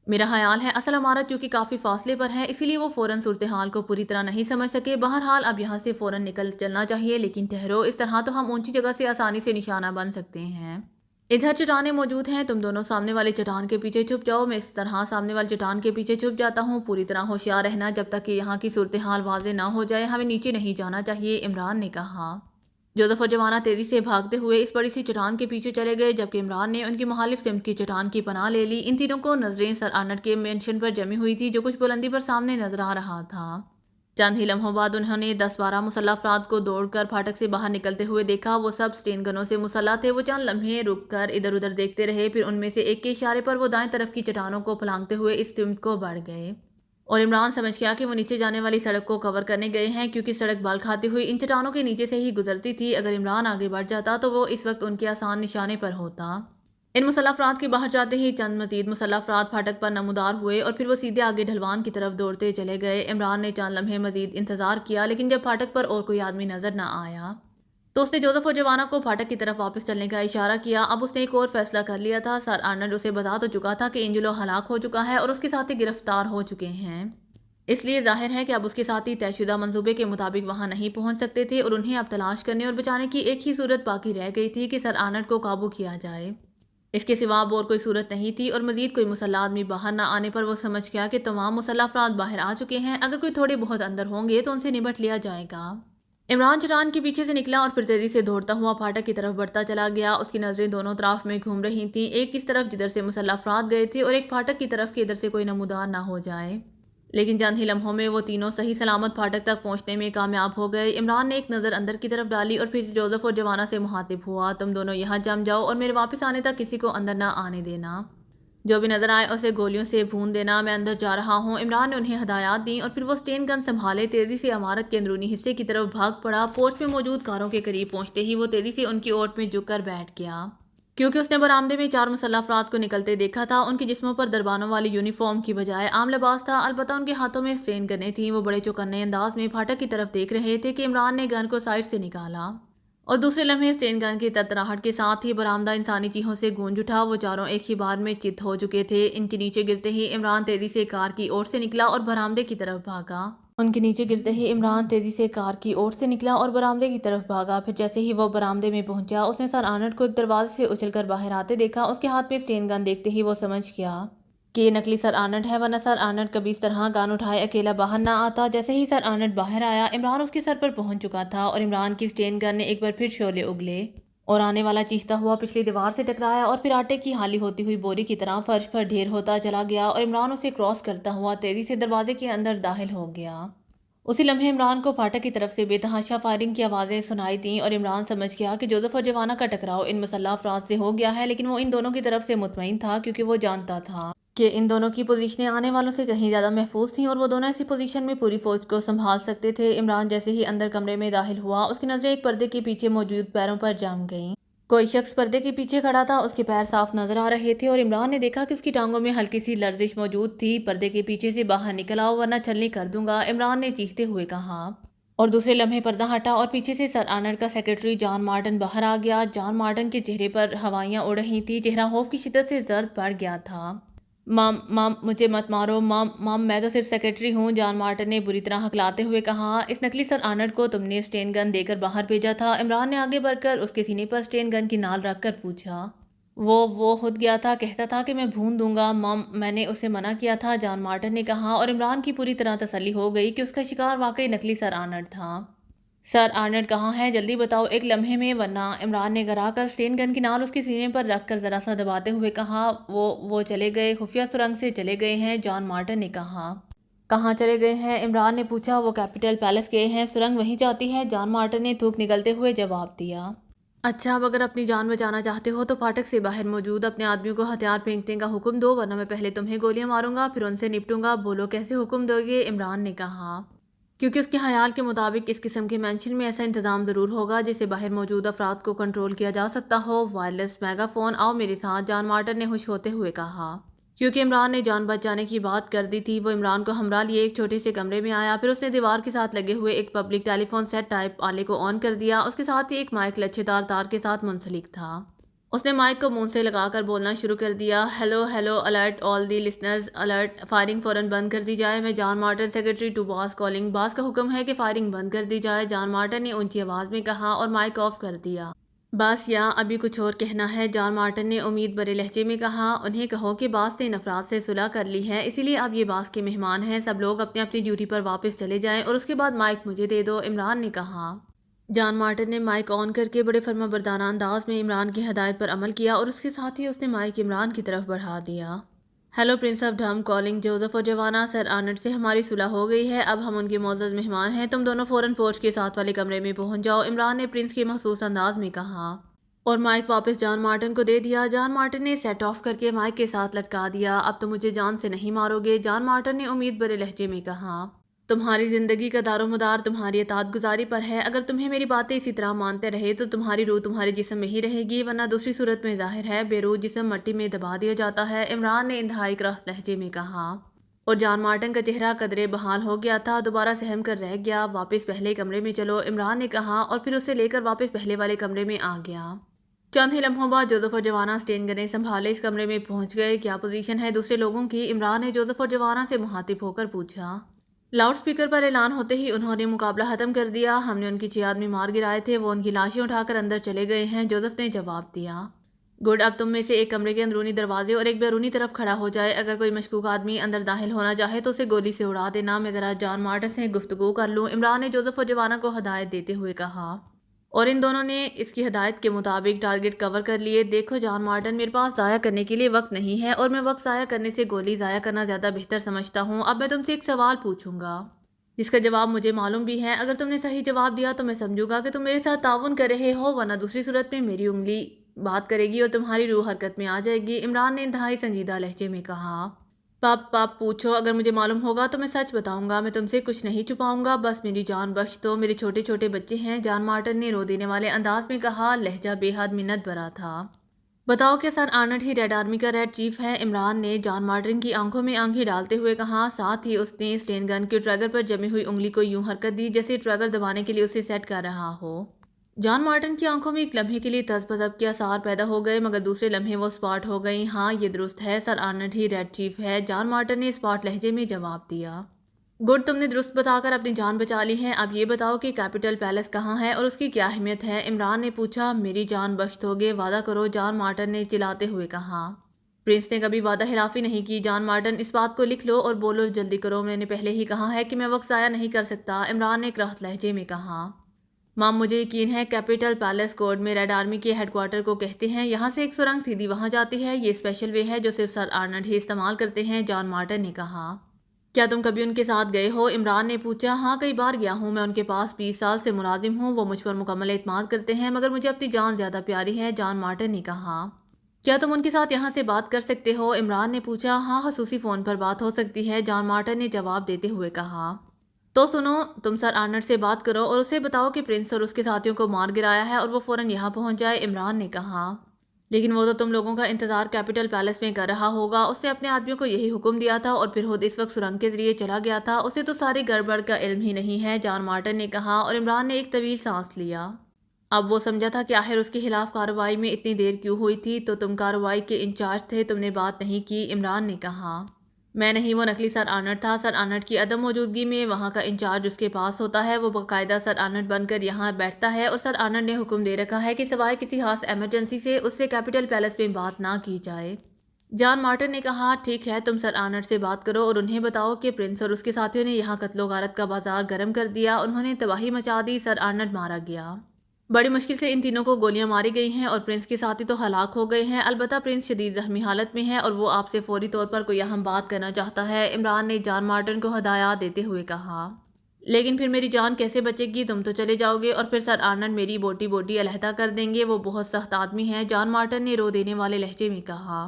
میرا خیال ہے اصل عمارت چونکہ کافی فاصلے پر ہے، اسی لیے وہ فوراً صورتحال کو پوری طرح نہیں سمجھ سکے۔ بہرحال اب یہاں سے فوراً نکل چلنا چاہیے، لیکن ٹھہرو، اس طرح تو ہم اونچی جگہ سے آسانی سے نشانہ بن سکتے ہیں۔ ادھر چٹانیں موجود ہیں، تم دونوں سامنے والے چٹان کے پیچھے چھپ جاؤ۔ میں اس طرح سامنے والے چٹان کے پیچھے چھپ جاتا ہوں۔ پوری طرح ہوشیار رہنا جب تک کہ یہاں کی صورتحال واضح نہ ہو جائے۔ ہمیں نیچے نہیں جانا چاہیے، عمران نے کہا۔ جوزف اور جوانا تیزی سے بھاگتے ہوئے اس بڑی سی چٹان کے پیچھے چلے گئے، جبکہ عمران نے ان کی مخالف سمت کی چٹان کی پناہ لے لی۔ ان تینوں کو نظریں سر آرنلڈ کے مینشن پر جمی ہوئی تھی، جو کچھ بلندی پر سامنے نظر آ رہا تھا۔ چند ہی لمحوں بعد انہوں نے 10-12 مسلح افراد کو دوڑ کر پھاٹک سے باہر نکلتے ہوئے دیکھا۔ وہ سب اسٹین گنوں سے مسلح تھے۔ وہ چند لمحے رک کر ادھر ادھر دیکھتے رہے، پھر ان میں سے ایک کے اشارے پر وہ دائیں طرف کی چٹانوں کو پھلانگتے ہوئے اس سمت کو بڑھ گئے، اور عمران سمجھ گیا کہ وہ نیچے جانے والی سڑک کو کور کرنے گئے ہیں، کیونکہ سڑک بال کھاتی ہوئی ان چٹانوں کے نیچے سے ہی گزرتی تھی۔ اگر عمران آگے بڑھ جاتا تو وہ اس وقت ان کے آسان نشانے پر ہوتا۔ ان مسلح افراد کے باہر جاتے ہی چند مزید مسلح افراد پھاٹک پر نمودار ہوئے، اور پھر وہ سیدھے آگے ڈھلوان کی طرف دوڑتے چلے گئے۔ عمران نے چند لمحے مزید انتظار کیا، لیکن جب پھاٹک پر اور کوئی آدمی نظر نہ آیا تو اس نے جوزف اور جوانا کو پھاٹک کی طرف واپس چلنے کا اشارہ کیا۔ اب اس نے ایک اور فیصلہ کر لیا تھا۔ سر آرنلڈ اسے بتا تو چکا تھا کہ اینجلو ہلاک ہو چکا ہے اور اس کے ساتھی گرفتار ہو چکے ہیں، اس لیے ظاہر ہے کہ اب اس کے ساتھی طے شدہ منصوبے کے مطابق وہاں نہیں پہنچ سکتے تھے، اور انہیں اب تلاش کرنے اور بچانے کی ایک ہی صورت باقی رہ گئی تھی کہ سر آرنلڈ کو قابو کیا جائے۔ اس کے سوا اب اور کوئی صورت نہیں تھی، اور مزید کوئی مسلح آدمی باہر نہ آنے پر وہ سمجھ گیا کہ تمام مسلح افراد باہر آ چکے ہیں۔ اگر کوئی تھوڑے بہت اندر ہوں گے تو ان سے نمٹ لیا جائے گا۔ عمران چٹان کے پیچھے سے نکلا اور پھر تیزی سے دوڑتا ہوا پھاٹک کی طرف بڑھتا چلا گیا۔ اس کی نظریں دونوں طرف میں گھوم رہی تھیں، ایک اس طرف جدھر سے مسلح افراد گئے تھے، اور ایک پھاٹک کی طرف کہ ادھر سے کوئی نمودار نہ ہو جائے۔ لیکن چند ہی لمحوں میں وہ تینوں صحیح سلامت پھاٹک تک پہنچنے میں کامیاب ہو گئے۔ عمران نے ایک نظر اندر کی طرف ڈالی اور پھر جوزف اور جوانا سے مخاطب ہوا۔ تم دونوں یہاں جم جاؤ اور میرے واپس آنے تک کسی کو اندر نہ آنے دینا۔ جو بھی نظر آئے اسے گولیوں سے بھون دینا۔ میں اندر جا رہا ہوں۔ عمران نے انہیں ہدایات دیں اور پھر وہ اسٹین گن سنبھالے تیزی سے عمارت کے اندرونی حصے کی طرف بھاگ پڑا۔ پورچ میں موجود کاروں کے قریب پہنچتے ہی وہ تیزی سے ان کی اوٹ میں جھک کر بیٹھ گیا، کیونکہ اس نے برآمدے میں 4 مسلح افراد کو نکلتے دیکھا تھا۔ ان کے جسموں پر دربانوں والی یونیفارم کی بجائے عام لباس تھا، البتہ ان کے ہاتھوں میں اسٹین گنیں تھیں۔ وہ بڑے چوکنے انداز میں پھاٹک کی طرف دیکھ رہے تھے کہ عمران نے گن کو سائڈ سے نکالا، اور دوسرے لمحے اسٹین گن کی ترتراہٹ کے ساتھ ہی برآمدہ انسانی چیخوں سے گونج اٹھا۔ وہ چاروں ایک ہی بار میں چت ہو چکے تھے۔ ان کے نیچے گرتے ہی عمران تیزی سے کار کی اوٹ سے نکلا اور برآمدے کی طرف بھاگا۔ پھر جیسے ہی وہ برآمدے میں پہنچا اس نے سر آرنلڈ کو ایک دروازے سے اچھل کر باہر آتے دیکھا۔ اس کے ہاتھ میں اسٹین گن دیکھتے ہی وہ سمجھ گیا کہ یہ نکلی سر آرنلڈ ہے، ورنہ سر آرنلڈ کبھی اس طرح گن اٹھائے اکیلا باہر نہ آتا۔ جیسے ہی سر آرنلڈ باہر آیا، عمران اس کے سر پر پہنچ چکا تھا، اور عمران کی اسٹین گن نے ایک بار پھر شعلے اگلے اور آنے والا چیختا ہوا پچھلی دیوار سے ٹکرایا اور پھر آٹے کی حالی ہوتی ہوئی بوری کی طرح فرش پر ڈھیر ہوتا چلا گیا اور عمران اسے کراس کرتا ہوا تیزی سے دروازے کے اندر داخل ہو گیا۔ اسی لمحے عمران کو پھاٹک کی طرف سے بے تحاشا فائرنگ کی آوازیں سنائی دیں اور عمران سمجھ گیا کہ جوزف اور جوانا کا ٹکراؤ ان مسلح افراد سے ہو گیا ہے، لیکن وہ ان دونوں کی طرف سے مطمئن تھا کیونکہ وہ جانتا تھا کہ ان دونوں کی پوزیشنیں آنے والوں سے کہیں زیادہ محفوظ تھیں اور وہ دونوں ایسی پوزیشن میں پوری فوج کو سنبھال سکتے تھے۔ عمران جیسے ہی اندر کمرے میں داخل ہوا، اس کی نظریں ایک پردے کے پیچھے موجود پیروں پر جم گئیں۔ کوئی شخص پردے کے پیچھے کھڑا تھا، اس کے پیر صاف نظر آ رہے تھے اور عمران نے دیکھا کہ اس کی ٹانگوں میں ہلکی سی لرزش موجود تھی۔ پردے کے پیچھے سے باہر نکل آؤ ورنہ چھلنی کر دوں گا، عمران نے چیختے ہوئے کہا۔ اور دوسرے لمحے پردہ ہٹا اور پیچھے سے سر آرنلڈ کا سیکرٹری جان مارٹن باہر آ گیا۔ جان مارٹن کے چہرے پر ہوائیاں اڑ رہی تھیں، چہرہ خوف کی شدت سے زرد پڑ گیا تھا۔ مام مجھے مت مارو مام میں تو صرف سیکرٹری ہوں، جان مارٹن نے بری طرح ہکلاتے ہوئے کہا۔ اس نکلی سر آرنلڈ کو تم نے اسٹین گن دے کر باہر بھیجا تھا، عمران نے آگے بڑھ کر اس کے سینے پر اسٹین گن کی نال رکھ کر پوچھا۔ وہ خود گیا تھا، کہتا تھا کہ میں بھون دوں گا مام، میں نے اسے منع کیا تھا، جان مارٹن نے کہا، اور عمران کی پوری طرح تسلی ہو گئی کہ اس کا شکار واقعی نکلی سر آرنلڈ تھا۔ سر آرنلڈ کہاں ہے؟ جلدی بتاؤ ایک لمحے میں ورنہ، عمران نے گرا کر اسٹین گن کی نال اس کے سینے پر رکھ کر ذرا سا دباتے ہوئے کہا۔ وہ چلے گئے، خفیہ سرنگ سے چلے گئے ہیں، جان مارٹن نے کہا۔ کہاں چلے گئے ہیں؟ عمران نے پوچھا۔ وہ کیپٹل پیلس گئے ہیں، سرنگ وہیں جاتی ہے، جان مارٹن نے تھوک نگلتے ہوئے جواب دیا۔ اچھا، اب اگر اپنی جان بچانا چاہتے ہو تو پھاٹک سے باہر موجود اپنے آدمیوں کو ہتھیار پھینکنے کا حکم دو ورنہ میں پہلے تمہیں گولیاں ماروں گا پھر ان سے نپٹوں گا۔ بولو کیسے حکم دو گے؟ عمران نے کہا۔ کیونکہ اس کے خیال کے مطابق اس قسم کے مینشن میں ایسا انتظام ضرور ہوگا جسے باہر موجود افراد کو کنٹرول کیا جا سکتا ہو۔ وائرلیس میگا فون، آؤ میرے ساتھ، جان مارٹن نے خوش ہوتے ہوئے کہا۔ کیونکہ عمران نے جان بچ جانے کی بات کر دی تھی، وہ عمران کو ہمراہ لیے ایک چھوٹے سے کمرے میں آیا، پھر اس نے دیوار کے ساتھ لگے ہوئے ایک پبلک ٹیلی فون سیٹ ٹائپ آلے کو آن کر دیا۔ اس کے ساتھ ہی ایک مائک لچھے دار تار کے ساتھ منسلک تھا۔ اس نے مائک کو منہ سے لگا کر بولنا شروع کر دیا۔ Hello hello, alert all the listeners, alert, firing فوراً بند کر دی جائے، میں John Martin, secretary to boss calling, boss کا حکم ہے کہ فائرنگ بند کر دی جائے، جان مارٹن نے اونچی آواز میں کہا اور مائک آف کر دیا۔ باس یا ابھی کچھ اور کہنا ہے؟ جان مارٹن نے امید بھرے لہجے میں کہا۔ انہیں کہو کہ باس نے ان افراد سے صلح کر لی ہے، اسی لیے اب یہ باس کے مہمان ہیں، سب لوگ اپنی اپنی ڈیوٹی پر واپس چلے جائیں اور اس کے بعد مائک مجھے دے دو، عمران نے کہا۔ جان مارٹن نے مائک آن کر کے بڑے فرما بردارانہ انداز میں عمران کی ہدایت پر عمل کیا اور اس کے ساتھ ہی اس نے مائک عمران کی طرف بڑھا دیا۔ Hello prince of Dhum calling, Joseph اور جوانا، سر آرنلڈ سے ہماری صلح ہو گئی ہے، اب ہم ان کے معزز مہمان ہیں، تم دونوں فوراً پورچ کے ساتھ والے کمرے میں پہنچ جاؤ، عمران نے پرنس کے محسوس انداز میں کہا اور مائک واپس جان مارٹن کو دے دیا۔ جان مارٹن نے سیٹ آف کر کے مائک کے ساتھ لٹکا دیا۔ اب تو مجھے جان سے نہیں مارو گے، جان مارٹن نے امید بھرے لہجے میں کہا۔ تمہاری زندگی کا دار و مدار تمہاری اطاعت گزاری پر ہے، اگر تمہیں میری باتیں اسی طرح مانتے رہے تو تمہاری روح تمہارے جسم میں ہی رہے گی، ورنہ دوسری صورت میں ظاہر ہے بے روح جسم مٹی میں دبا دیا جاتا ہے، عمران نے انتہائی کرخت لہجے میں کہا۔ اور جان مارٹن کا چہرہ قدرے بحال ہو گیا تھا، دوبارہ سہم کر رہ گیا۔ واپس پہلے کمرے میں چلو، عمران نے کہا اور پھر اسے لے کر واپس پہلے والے کمرے میں آ گیا۔ چند ہی لمحوں بعد جوزف اور جوانا اسٹین گنیں سنبھالے اس کمرے میں پہنچ گئے۔ کیا پوزیشن ہے دوسرے لوگوں کی؟ عمران نے جوزف اور جوانا سے مخاطب ہو کر پوچھا۔ لاؤڈ سپیکر پر اعلان ہوتے ہی انہوں نے مقابلہ ختم کر دیا۔ ہم نے ان کی 6 آدمی مار گرائے تھے، وہ ان کی لاشیں اٹھا کر اندر چلے گئے ہیں، جوزف نے جواب دیا۔ گڈ، اب تم میں سے ایک کمرے کے اندرونی دروازے اور ایک بیرونی طرف کھڑا ہو جائے، اگر کوئی مشکوک آدمی اندر داخل ہونا چاہے تو اسے گولی سے اڑا دینا، میں ذرا جان مارٹن سے گفتگو کر لوں، عمران نے جوزف اور جوانا کو ہدایت دیتے ہوئے کہا۔ اور ان دونوں نے اس کی ہدایت کے مطابق ٹارگٹ کور کر لیے۔ دیکھو جان مارٹن، میرے پاس ضائع کرنے کے لیے وقت نہیں ہے اور میں وقت ضائع کرنے سے گولی ضائع کرنا زیادہ بہتر سمجھتا ہوں۔ اب میں تم سے ایک سوال پوچھوں گا جس کا جواب مجھے معلوم بھی ہے، اگر تم نے صحیح جواب دیا تو میں سمجھوں گا کہ تم میرے ساتھ تعاون کر رہے ہو، ورنہ دوسری صورت میں میری انگلی بات کرے گی اور تمہاری روح حرکت میں آ جائے گی، عمران نے انتہائی سنجیدہ لہجے میں کہا۔ پاپ پوچھو، اگر مجھے معلوم ہوگا تو میں سچ بتاؤں گا، میں تم سے کچھ نہیں چھپاؤں گا، بس میری جان بخش دو، میرے چھوٹے چھوٹے بچے ہیں، جان مارٹن نے رو دینے والے انداز میں کہا، لہجہ بے حد منت بھرا تھا۔ بتاؤ کیا سر آرنلڈ ہی ریڈ آرمی کا ریڈ چیف ہے؟ عمران نے جان مارٹن کی آنکھوں میں آنکھیں ڈالتے ہوئے کہا، ساتھ ہی اس نے اسٹین گن کے ٹریگر پر جمی ہوئی انگلی کو یوں حرکت دی جیسے ٹریگر دبانے کے لیے اسے سیٹ کر رہا ہو۔ جان مارٹن کی آنکھوں میں ایک لمحے کے لیے تذبذب کے آثار پیدا ہو گئے، مگر دوسرے لمحے وہ اسپاٹ ہو گئیں۔ ہاں یہ درست ہے، سر آرنلڈ ہی ریڈ چیف ہے، جان مارٹن نے اسپاٹ لہجے میں جواب دیا۔ گڈ، تم نے درست بتا کر اپنی جان بچا لی ہے، اب یہ بتاؤ کہ کیپٹل پیلس کہاں ہے اور اس کی کیا اہمیت ہے؟ عمران نے پوچھا۔ میری جان بخش دو گے، وعدہ کرو، جان مارٹن نے چلاتے ہوئے کہا۔ پرنس نے کبھی وعدہ خلافی نہیں کی، جان مارٹن اس بات کو لکھ لو اور بولو جلدی کرو، میں نے پہلے ہی کہا ہے کہ میں وقت ضائع نہیں کر سکتا، عمران نے کرخت لہجے میں کہا۔ مام مجھے یقین ہے کیپٹل پیلس کوڈ میں ریڈ آرمی کے ہیڈ کوارٹر کو کہتے ہیں، یہاں سے ایک سرنگ سیدھی وہاں جاتی ہے، یہ اسپیشل وے ہے جو صرف سر آرنلڈ ہی استعمال کرتے ہیں، جان مارٹن نے کہا۔ کیا تم کبھی ان کے ساتھ گئے ہو؟ عمران نے پوچھا۔ ہاں کئی بار گیا ہوں، میں ان کے پاس 20 سال سے ملازم ہوں، وہ مجھ پر مکمل اعتماد کرتے ہیں، مگر مجھے اپنی جان زیادہ پیاری ہے، جان مارٹن نے کہا۔ کیا تم ان کے ساتھ یہاں سے بات کر سکتے ہو؟ عمران نے پوچھا۔ ہاں خصوصی فون پر بات ہو سکتی ہے، جان مارٹن نے جواب دیتے ہوئے کہا۔ تو سنو، تم سر آرنلڈ سے بات کرو اور اسے بتاؤ کہ پرنس اور اس کے ساتھیوں کو مار گرایا ہے اور وہ فوراً یہاں پہنچ جائے، عمران نے کہا۔ لیکن وہ تو تم لوگوں کا انتظار کیپٹل پیلس میں کر رہا ہوگا، اس نے اپنے آدمیوں کو یہی حکم دیا تھا اور پھر خود اس وقت سرنگ کے ذریعے چلا گیا تھا، اسے تو ساری گڑبڑ کا علم ہی نہیں ہے، جان مارٹن نے کہا، اور عمران نے ایک طویل سانس لیا۔ اب وہ سمجھا تھا کہ آخر اس کے خلاف کارروائی میں اتنی دیر کیوں ہوئی تھی۔ تو تم کارروائی کے انچارج تھے، تم نے بات نہیں کی، عمران نے کہا۔ میں نہیں، وہ نقلی سر آرنلڈ تھا، سر آرنلڈ کی عدم موجودگی میں وہاں کا انچارج اس کے پاس ہوتا ہے، وہ باقاعدہ سر آرنلڈ بن کر یہاں بیٹھتا ہے اور سر آرنلڈ نے حکم دے رکھا ہے کہ سوائے کسی خاص ایمرجنسی سے اس سے کیپٹل پیلس میں بات نہ کی جائے۔ جان مارٹن نے کہا۔ ٹھیک ہے، تم سر آرنلڈ سے بات کرو اور انہیں بتاؤ کہ پرنس اور اس کے ساتھیوں نے یہاں قتل و غارت کا بازار گرم کر دیا، انہوں نے تباہی مچا دی، سر آرنلڈ مارا گیا۔ بڑی مشکل سے ان تینوں کو گولیاں ماری گئی ہیں اور پرنس کے ساتھی تو ہلاک ہو گئے ہیں، البتہ پرنس شدید زخمی حالت میں ہے اور وہ آپ سے فوری طور پر کوئی اہم بات کرنا چاہتا ہے، عمران نے جان مارٹن کو ہدایات دیتے ہوئے کہا۔ لیکن پھر میری جان کیسے بچے گی؟ تم تو چلے جاؤ گے اور پھر سر آرنلڈ میری بوٹی بوٹی علیحدہ کر دیں گے، وہ بہت سخت آدمی ہے، جان مارٹن نے رو دینے والے لہجے میں کہا۔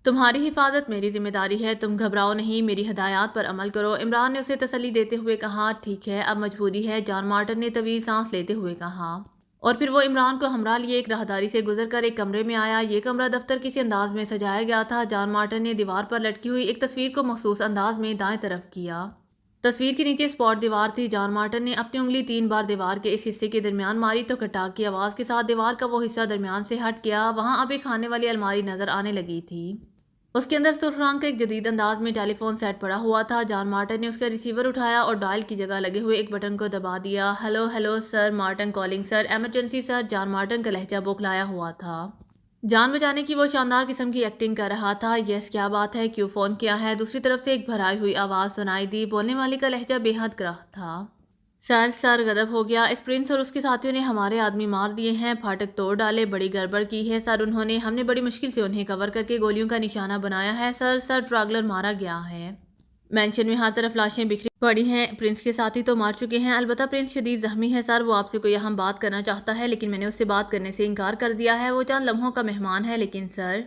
تمہاری حفاظت میری ذمہ داری ہے، تم گھبراؤ نہیں، میری ہدایات پر عمل کرو، عمران نے اسے تسلی دیتے ہوئے کہا۔ ٹھیک ہے، اب مجبوری ہے، جان مارٹن نے طویل سانس لیتے ہوئے کہا۔ اور پھر وہ عمران کو ہمراہ لیے ایک راہداری سے گزر کر ایک کمرے میں آیا، یہ کمرہ دفتر کسی انداز میں سجایا گیا تھا، جان مارٹن نے دیوار پر لٹکی ہوئی ایک تصویر کو مخصوص انداز میں دائیں طرف کیا۔ تصویر کے نیچے سپاٹ دیوار تھی، جان مارٹن نے اپنی انگلی 3 بار دیوار کے اس حصے کے درمیان ماری تو کھٹاک کی آواز کے ساتھ دیوار کا وہ حصہ درمیان سے ہٹ گیا، وہاں اب ایک کھانے والی الماری نظر آنے لگی تھی، اس کے اندر سرخ رنگ کا ایک جدید انداز میں ٹیلی فون سیٹ پڑا ہوا تھا، جان مارٹن نے اس کا ریسیور اٹھایا اور ڈائل کی جگہ لگے ہوئے ایک بٹن کو دبا دیا۔ Hello hello sir Martin calling sir, emergency sir, John Martin کا لہجہ بوکھلایا ہوا تھا، جان بچانے کی وہ شاندار قسم کی ایکٹنگ کر رہا تھا۔ یس کیا بات ہے، کیوں فون کیا ہے؟ دوسری طرف سے ایک بھرائی ہوئی آواز سنائی دی، بولنے والے کا لہجہ بے حد کرہ تھا۔ سر غضب ہو گیا، اس پرنس اور اس کے ساتھیوں نے ہمارے آدمی مار دیے ہیں، پھاٹک توڑ ڈالے، بڑی گڑبڑ کی ہے سر انہوں نے، ہم نے بڑی مشکل سے انہیں کور کر کے گولیوں کا نشانہ بنایا ہے سر ٹراگلر مارا گیا ہے، مینشن میں ہر طرف لاشیں بکھری پڑی ہیں، پرنس کے ساتھی تو مار چکے ہیں، البتہ پرنس شدید زخمی ہے سر، وہ آپ سے کوئی اہم بات کرنا چاہتا ہے لیکن میں نے اس سے بات کرنے سے انکار کر دیا ہے، وہ چند لمحوں کا مہمان ہے لیکن سر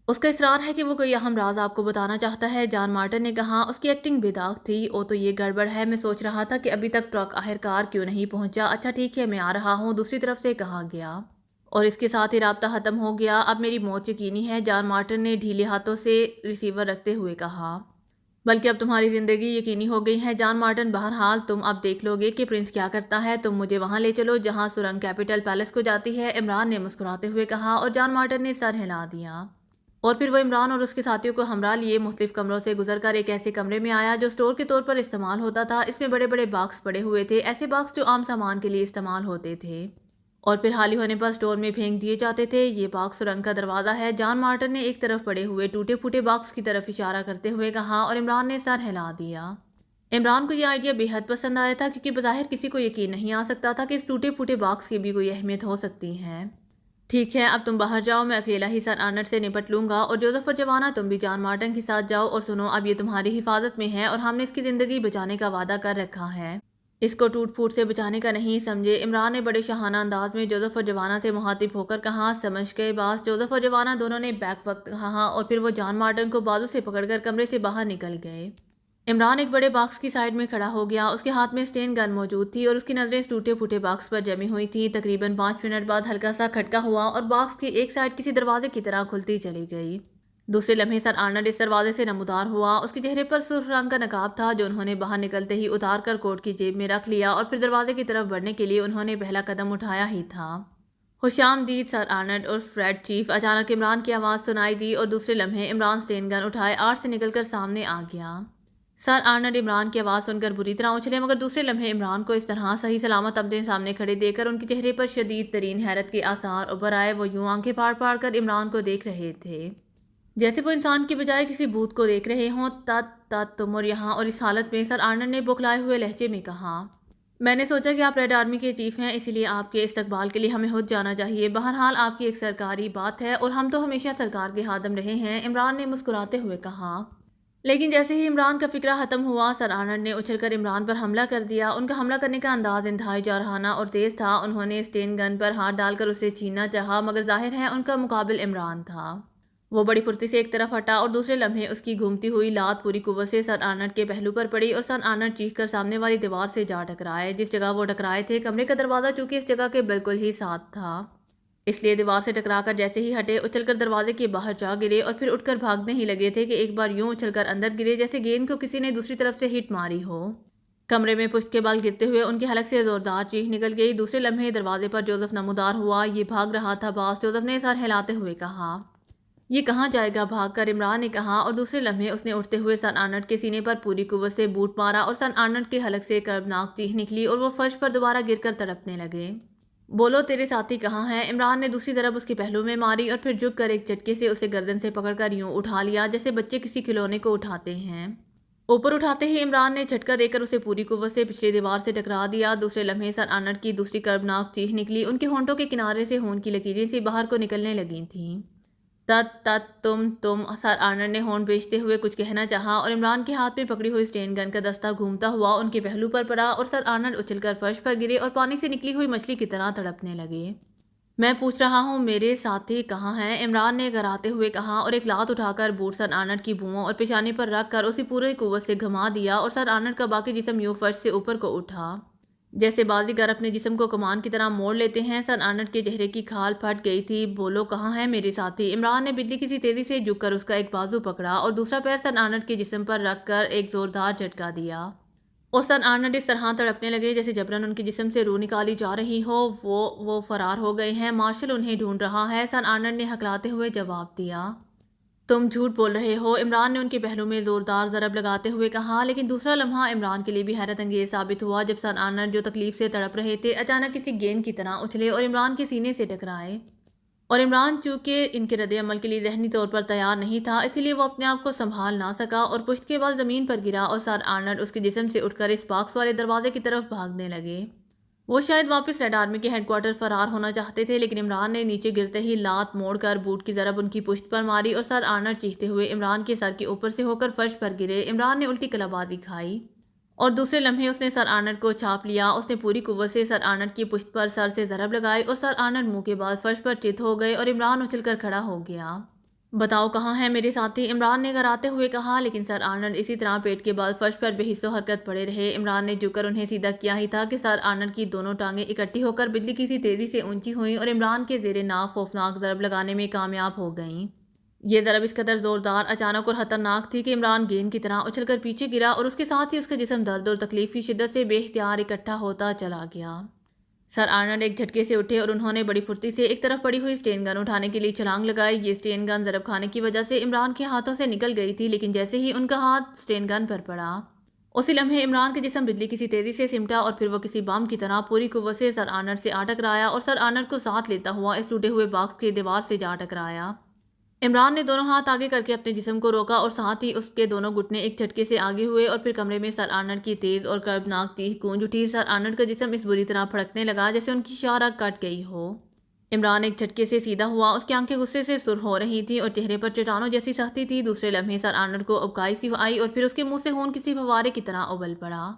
اس کا اصرار ہے کہ وہ کوئی اہم راز آپ کو بتانا چاہتا ہے، جان مارٹن نے کہا۔ اس کی ایکٹنگ بے داغ تھی۔ او تو یہ گڑبڑ ہے، میں سوچ رہا تھا کہ ابھی تک ٹرک آخرکار کیوں نہیں پہنچا، اچھا ٹھیک ہے میں آ رہا ہوں، دوسری طرف سے کہا گیا، اور اس کے ساتھ ہی رابطہ ختم ہو گیا، اب میری موت یقینی ہے، جان مارٹن نے ڈھیلے ہاتھوں سے ریسیور رکھتے ہوئے کہا۔ بلکہ اب تمہاری زندگی یقینی ہو گئی ہے جان مارٹن، بہرحال تم اب دیکھ لو گے کہ پرنس کیا کرتا ہے، تم مجھے وہاں لے چلو جہاں سرنگ کیپٹل پیلس کو جاتی ہے، عمران نے مسکراتے ہوئے کہا، اور جان مارٹن نے سر ہلا دیا، اور پھر وہ عمران اور اس کے ساتھیوں کو ہمراہ لیے مختلف کمروں سے گزر کر ایک ایسے کمرے میں آیا جو اسٹور کے طور پر استعمال ہوتا تھا، اس میں بڑے بڑے باکس پڑے ہوئے تھے، ایسے باکس جو عام سامان کے لیے استعمال ہوتے تھے اور پھر خالی ہونے پر اسٹور میں پھینک دیے جاتے تھے۔ یہ باکس سرنگ کا دروازہ ہے، جان مارٹن نے ایک طرف پڑے ہوئے ٹوٹے پھوٹے باکس کی طرف اشارہ کرتے ہوئے کہا، اور عمران نے سر ہلا دیا۔ عمران کو یہ آئیڈیا بے حد پسند آیا تھا کیونکہ بظاہر کسی کو یقین نہیں آ سکتا تھا کہ اس ٹوٹے پھوٹے باکس کی بھی کوئی اہمیت ہو سکتی ہے۔ ٹھیک ہے، اب تم باہر جاؤ، میں اکیلا ہی سر آرنلڈ سے نپٹ لوں گا، اور جوزف اور جوانا تم بھی جان مارٹن کے ساتھ جاؤ، اور سنو اب یہ تمہاری حفاظت میں ہے اور ہم نے اس کی زندگی بچانے کا وعدہ کر رکھا ہے، اس کو ٹوٹ پھوٹ سے بچانے کا نہیں، سمجھے؟ عمران نے بڑے شاہانہ انداز میں جوزف اور جوانا سے مخاطب ہو کر کہا۔ سمجھ گئے باس، جوزف اور جوانا دونوں نے بیک وقت کہا، اور پھر وہ جان مارٹن کو بازو سے پکڑ کر کمرے سے باہر نکل گئے۔ عمران ایک بڑے باکس کی سائڈ میں کھڑا ہو گیا، اس کے ہاتھ میں اسٹین گن موجود تھی اور اس کی نظریں اس ٹوٹے پھوٹے باکس پر جمی ہوئی تھیں۔ تقریباً 5 منٹ بعد ہلکا سا کھٹکا ہوا اور باکس کی ایک سائڈ کسی دروازے کی طرح کھلتی چلی گئی، دوسرے لمحے سر آرنلڈ اس دروازے سے نمودار ہوا، اس کے چہرے پر سرخ رنگ کا نقاب تھا جو انہوں نے باہر نکلتے ہی اتار کر کوٹ کی جیب میں رکھ لیا، اور پھر دروازے کی طرف بڑھنے کے لیے انہوں نے پہلا قدم اٹھایا ہی تھا۔ خوش آمدید سر آرنلڈ اور فریڈ چیف، اچانک عمران کی آواز سنائی دی، اور دوسرے لمحے عمران اسٹین گن اٹھائے آرٹ سے نکل کر سامنے آ گیا۔ سر آرنلڈ عمران کی آواز سن کر بری طرح اچھلے، مگر دوسرے لمحے عمران کو اس طرح صحیح سلامت اپنے سامنے کھڑے دیکھ کر ان کے چہرے پر شدید ترین حیرت کے آثار ابھر آئے، وہ یوں آنکھیں پھاڑ پھاڑ کر عمران کو دیکھ رہے تھے جیسے وہ انسان کی بجائے کسی بھوت کو دیکھ رہے ہوں۔ تت تم اور یہاں اور اس حالت میں، سر آرنلڈ نے بوکھلائے ہوئے لہجے میں کہا۔ میں نے سوچا کہ آپ ریڈ آرمی کے چیف ہیں، اسی لیے آپ کے استقبال کے لیے ہمیں خود جانا چاہیے۔ بہرحال آپ کی ایک سرکاری بات ہے اور ہم تو ہمیشہ سرکار کے خادم رہے ہیں، عمران نے مسکراتے ہوئے کہا۔ لیکن جیسے ہی عمران کا فقرہ ختم ہوا، سر آرنلڈ نے اچھل کر عمران پر حملہ کر دیا۔ ان کا حملہ کرنے کا انداز انتہائی جارحانہ اور تیز تھا۔ انہوں نے اسٹین گن پر ہاتھ ڈال کر اسے چھیننا چاہا، مگر ظاہر ہے ان کا مقابل عمران تھا۔ وہ بڑی پھرتی سے ایک طرف ہٹا اور دوسرے لمحے اس کی گھومتی ہوئی لات پوری قوت سے سر آرنلڈ کے پہلو پر پڑی اور سر آرنلڈ چیخ کر سامنے والی دیوار سے جا ٹکرائے۔ جس جگہ وہ ٹکرائے تھے، کمرے کا دروازہ چونکہ اس جگہ کے بالکل ہی ساتھ تھا، اس لیے دیوار سے ٹکرا کر جیسے ہی ہٹے، اچھل کر دروازے کے باہر جا گرے اور پھر اٹھ کر بھاگنے ہی لگے تھے کہ ایک بار یوں اچھل کر اندر گرے جیسے گیند کو کسی نے دوسری طرف سے ہٹ ماری ہو۔ کمرے میں پشت کے بال گرتے ہوئے ان کے حلق سے زوردار چیخ نکل گئی۔ دوسرے لمحے دروازے پر جوزف نمودار ہوا۔ یہ بھاگ رہا تھا باس، جوزف نے سر ہلاتے ہوئے کہا۔ یہ کہاں جائے گا بھاگ کر، عمران نے کہا، اور دوسرے لمحے اس نے اٹھتے ہوئے سر آرنلڈ کے سینے پر پوری قوت سے بوٹ مارا اور سر آرنلڈ کے حلق سے کربناک چیخ نکلی اور وہ فرش پر دوبارہ گر کر تڑپنے لگے۔ بولو تیرے ساتھی کہاں ہیں؟ عمران نے دوسری طرف اس کے پہلو میں ماری اور پھر جھک کر ایک جھٹکے سے اسے گردن سے پکڑ کر یوں اٹھا لیا جیسے بچے کسی کھلونے کو اٹھاتے ہیں۔ اوپر اٹھاتے ہی عمران نے جھٹکا دے کر اسے پوری قوت سے پچھلی دیوار سے ٹکرا دیا۔ دوسرے لمحے سر آرنلڈ کی دوسری کربناک چیخ نکلی۔ ان کے ہونٹوں کے کنارے سے خون کی لکیریں سی باہر کو نکلنے لگی تھیں۔ تت تت تم سر آرنلڈ نے ہونٹ بیچتے ہوئے کچھ کہنا چاہا اور عمران کے ہاتھ میں پکڑی ہوئی اسٹین گن کا دستہ گھومتا ہوا ان کے پہلو پر پڑا اور سر آرنلڈ اچھل کر فرش پر گرے اور پانی سے نکلی ہوئی مچھلی کی طرح تڑپنے لگے۔ میں پوچھ رہا ہوں میرے ساتھی کہاں ہیں؟ عمران نے گراتے ہوئے کہا اور ایک لات اٹھا کر بوٹ سر آرنلڈ کی بھوؤں اور پیشانی پر رکھ کر اسے پوری قوت سے گھما دیا اور سر آرنلڈ کا باقی جسم یوں فرش سے اوپر کو اٹھا جیسے بازیگر اپنے جسم کو کمان کی طرح موڑ لیتے ہیں۔ سر آرنلڈ کے چہرے کی کھال پھٹ گئی تھی۔ بولو کہاں ہے میرے ساتھی؟ عمران نے بجلی کسی تیزی سے جھک کر اس کا ایک بازو پکڑا اور دوسرا پیر سر آرنلڈ کے جسم پر رکھ کر ایک زوردار جھٹکا دیا اور سر آرنلڈ اس طرح تڑپنے لگے جیسے جبرن ان کے جسم سے روح نکالی جا رہی ہو۔ وہ فرار ہو گئے ہیں، مارشل انہیں ڈھونڈ رہا ہے، سر آرنلڈ نے ہکلاتے ہوئے جواب دیا۔ تم جھوٹ بول رہے ہو، عمران نے ان کے پہلو میں زوردار ضرب لگاتے ہوئے کہا۔ لیکن دوسرا لمحہ عمران کے لیے بھی حیرت انگیز ثابت ہوا جب سر آرنلڈ جو تکلیف سے تڑپ رہے تھے اچانک کسی گیند کی طرح اچھلے اور عمران کے سینے سے ٹکرائے۔ اور عمران چونکہ ان کے رد عمل کے لیے ذہنی طور پر تیار نہیں تھا، اسی لیے وہ اپنے آپ کو سنبھال نہ سکا اور پشت کے بال زمین پر گرا اور سر آرنلڈ اس کے جسم سے اٹھ کر اس باکس والے دروازے کی طرف بھاگنے لگے۔ وہ شاید واپس ریڈ آرمی کے ہیڈ کوارٹر فرار ہونا چاہتے تھے، لیکن عمران نے نیچے گرتے ہی لات موڑ کر بوٹ کی ضرب ان کی پشت پر ماری اور سر آرنلڈ چیختے ہوئے عمران کے سر کے اوپر سے ہو کر فرش پر گرے۔ عمران نے الٹی کلابازی کھائی اور دوسرے لمحے اس نے سر آرنلڈ کو چھاپ لیا۔ اس نے پوری قوت سے سر آرنلڈ کی پشت پر سر سے ضرب لگائی اور سر آرنلڈ منہ کے بال فرش پر چت ہو گئے اور عمران اچھل کر کھڑا ہو گیا۔ بتاؤ کہاں ہے میرے ساتھی؟ عمران نے گراتے ہوئے کہا، لیکن سر آرنلڈ اسی طرح پیٹ کے بال فرش پر بے حس و حرکت پڑے رہے۔ عمران نے جھک کر انہیں سیدھا کیا ہی تھا کہ سر آرنلڈ کی دونوں ٹانگیں اکٹھی ہو کر بجلی کی سی تیزی سے اونچی ہوئیں اور عمران کے زیر ناف خوفناک ضرب لگانے میں کامیاب ہو گئیں۔ یہ ضرب اس قدر زوردار، اچانک اور خطرناک تھی کہ عمران گیند کی طرح اچھل کر پیچھے گرا اور اس کے ساتھ ہی اس کا جسم درد اور تکلیف کی شدت سے بے اختیار اکٹھا ہوتا چلا گیا۔ سر آرنلڈ ایک جھٹکے سے اٹھے اور انہوں نے بڑی پھرتی سے ایک طرف پڑی ہوئی اسٹین گن اٹھانے کے لیے چھلانگ لگائی۔ یہ اسٹین گن ضرب کھانے کی وجہ سے عمران کے ہاتھوں سے نکل گئی تھی، لیکن جیسے ہی ان کا ہاتھ اسٹین گن پر پڑا، اسی لمحے عمران کے جسم بجلی کسی تیزی سے سمٹا اور پھر وہ کسی بم کی طرح پوری قوت سے سر آرنلڈ سے آ ٹکرایا اور سر آرنلڈ کو ساتھ لیتا ہوا اس ٹوٹے ہوئے باکس کی دیوار سے جا ٹکرایا۔ عمران نے دونوں ہاتھ آگے کر کے اپنے جسم کو روکا اور ساتھ ہی اس کے دونوں گھٹنے ایک جھٹکے سے آگے ہوئے اور پھر کمرے میں سر آرنلڈ کی تیز اور کربناک چیخ گونج اٹھی۔ سر آرنلڈ کا جسم اس بری طرح پھڑکنے لگا جیسے ان کی شاہ رگ کٹ گئی ہو۔ عمران ایک جھٹکے سے سیدھا ہوا، اس کی آنکھیں غصے سے سرخ ہو رہی تھیں اور چہرے پر چٹانوں جیسی سختی تھی۔ دوسرے لمحے سر آرنلڈ کو ابکائی سی آئی اور پھر اس کے منہ سے خون کسی فوارے کی طرح ابل پڑا۔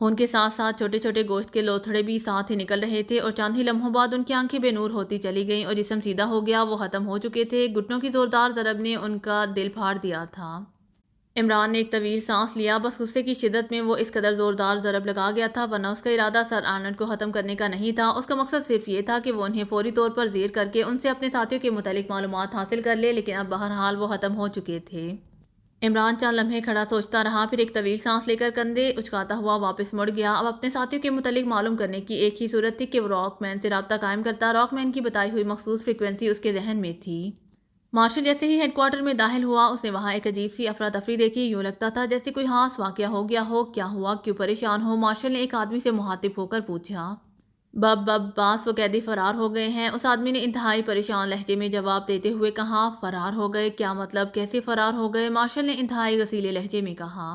خون کے ساتھ ساتھ چھوٹے چھوٹے گوشت کے لوتھڑے بھی ساتھ ہی نکل رہے تھے اور چند ہی لمحوں بعد ان کی آنکھیں بے نور ہوتی چلی گئیں اور جسم سیدھا ہو گیا۔ وہ ختم ہو چکے تھے۔ گھٹنوں کی زوردار ضرب نے ان کا دل پھاڑ دیا تھا۔ عمران نے ایک طویل سانس لیا، بس غصے کی شدت میں وہ اس قدر زوردار ضرب لگا گیا تھا، ورنہ اس کا ارادہ سر آرنلڈ کو ختم کرنے کا نہیں تھا۔ اس کا مقصد صرف یہ تھا کہ وہ انہیں فوری طور پر زیر کر کے ان سے اپنے ساتھیوں کے متعلق معلومات حاصل کر لے، لیکن اب بہرحال وہ ختم ہو چکے تھے۔ عمران چند لمحے کھڑا سوچتا رہا، پھر ایک طویل سانس لے کر کندھے اچکاتا ہوا واپس مڑ گیا۔ اب اپنے ساتھیوں کے متعلق معلوم کرنے کی ایک ہی صورت تھی کہ وہ راک مین سے رابطہ قائم کرتا۔ راک مین کی بتائی ہوئی مخصوص فریکوینسی اس کے ذہن میں تھی۔ مارشل جیسے ہی ہیڈ کوارٹر میں داخل ہوا، اس نے وہاں ایک عجیب سی افراتفری دیکھی۔ یوں لگتا تھا جیسے کوئی خاص واقعہ ہو گیا ہو۔ کیا ہوا؟ کیوں پریشان ہو؟ مارشل نے ایک آدمی سے مخاطب ہو کر پوچھا۔ باس، وہ قیدی فرار ہو گئے ہیں، اس آدمی نے انتہائی پریشان لہجے میں جواب دیتے ہوئے کہا۔ فرار ہو گئے؟ کیا مطلب؟ کیسے فرار ہو گئے؟ مارشل نے انتہائی غصیلے لہجے میں کہا۔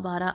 12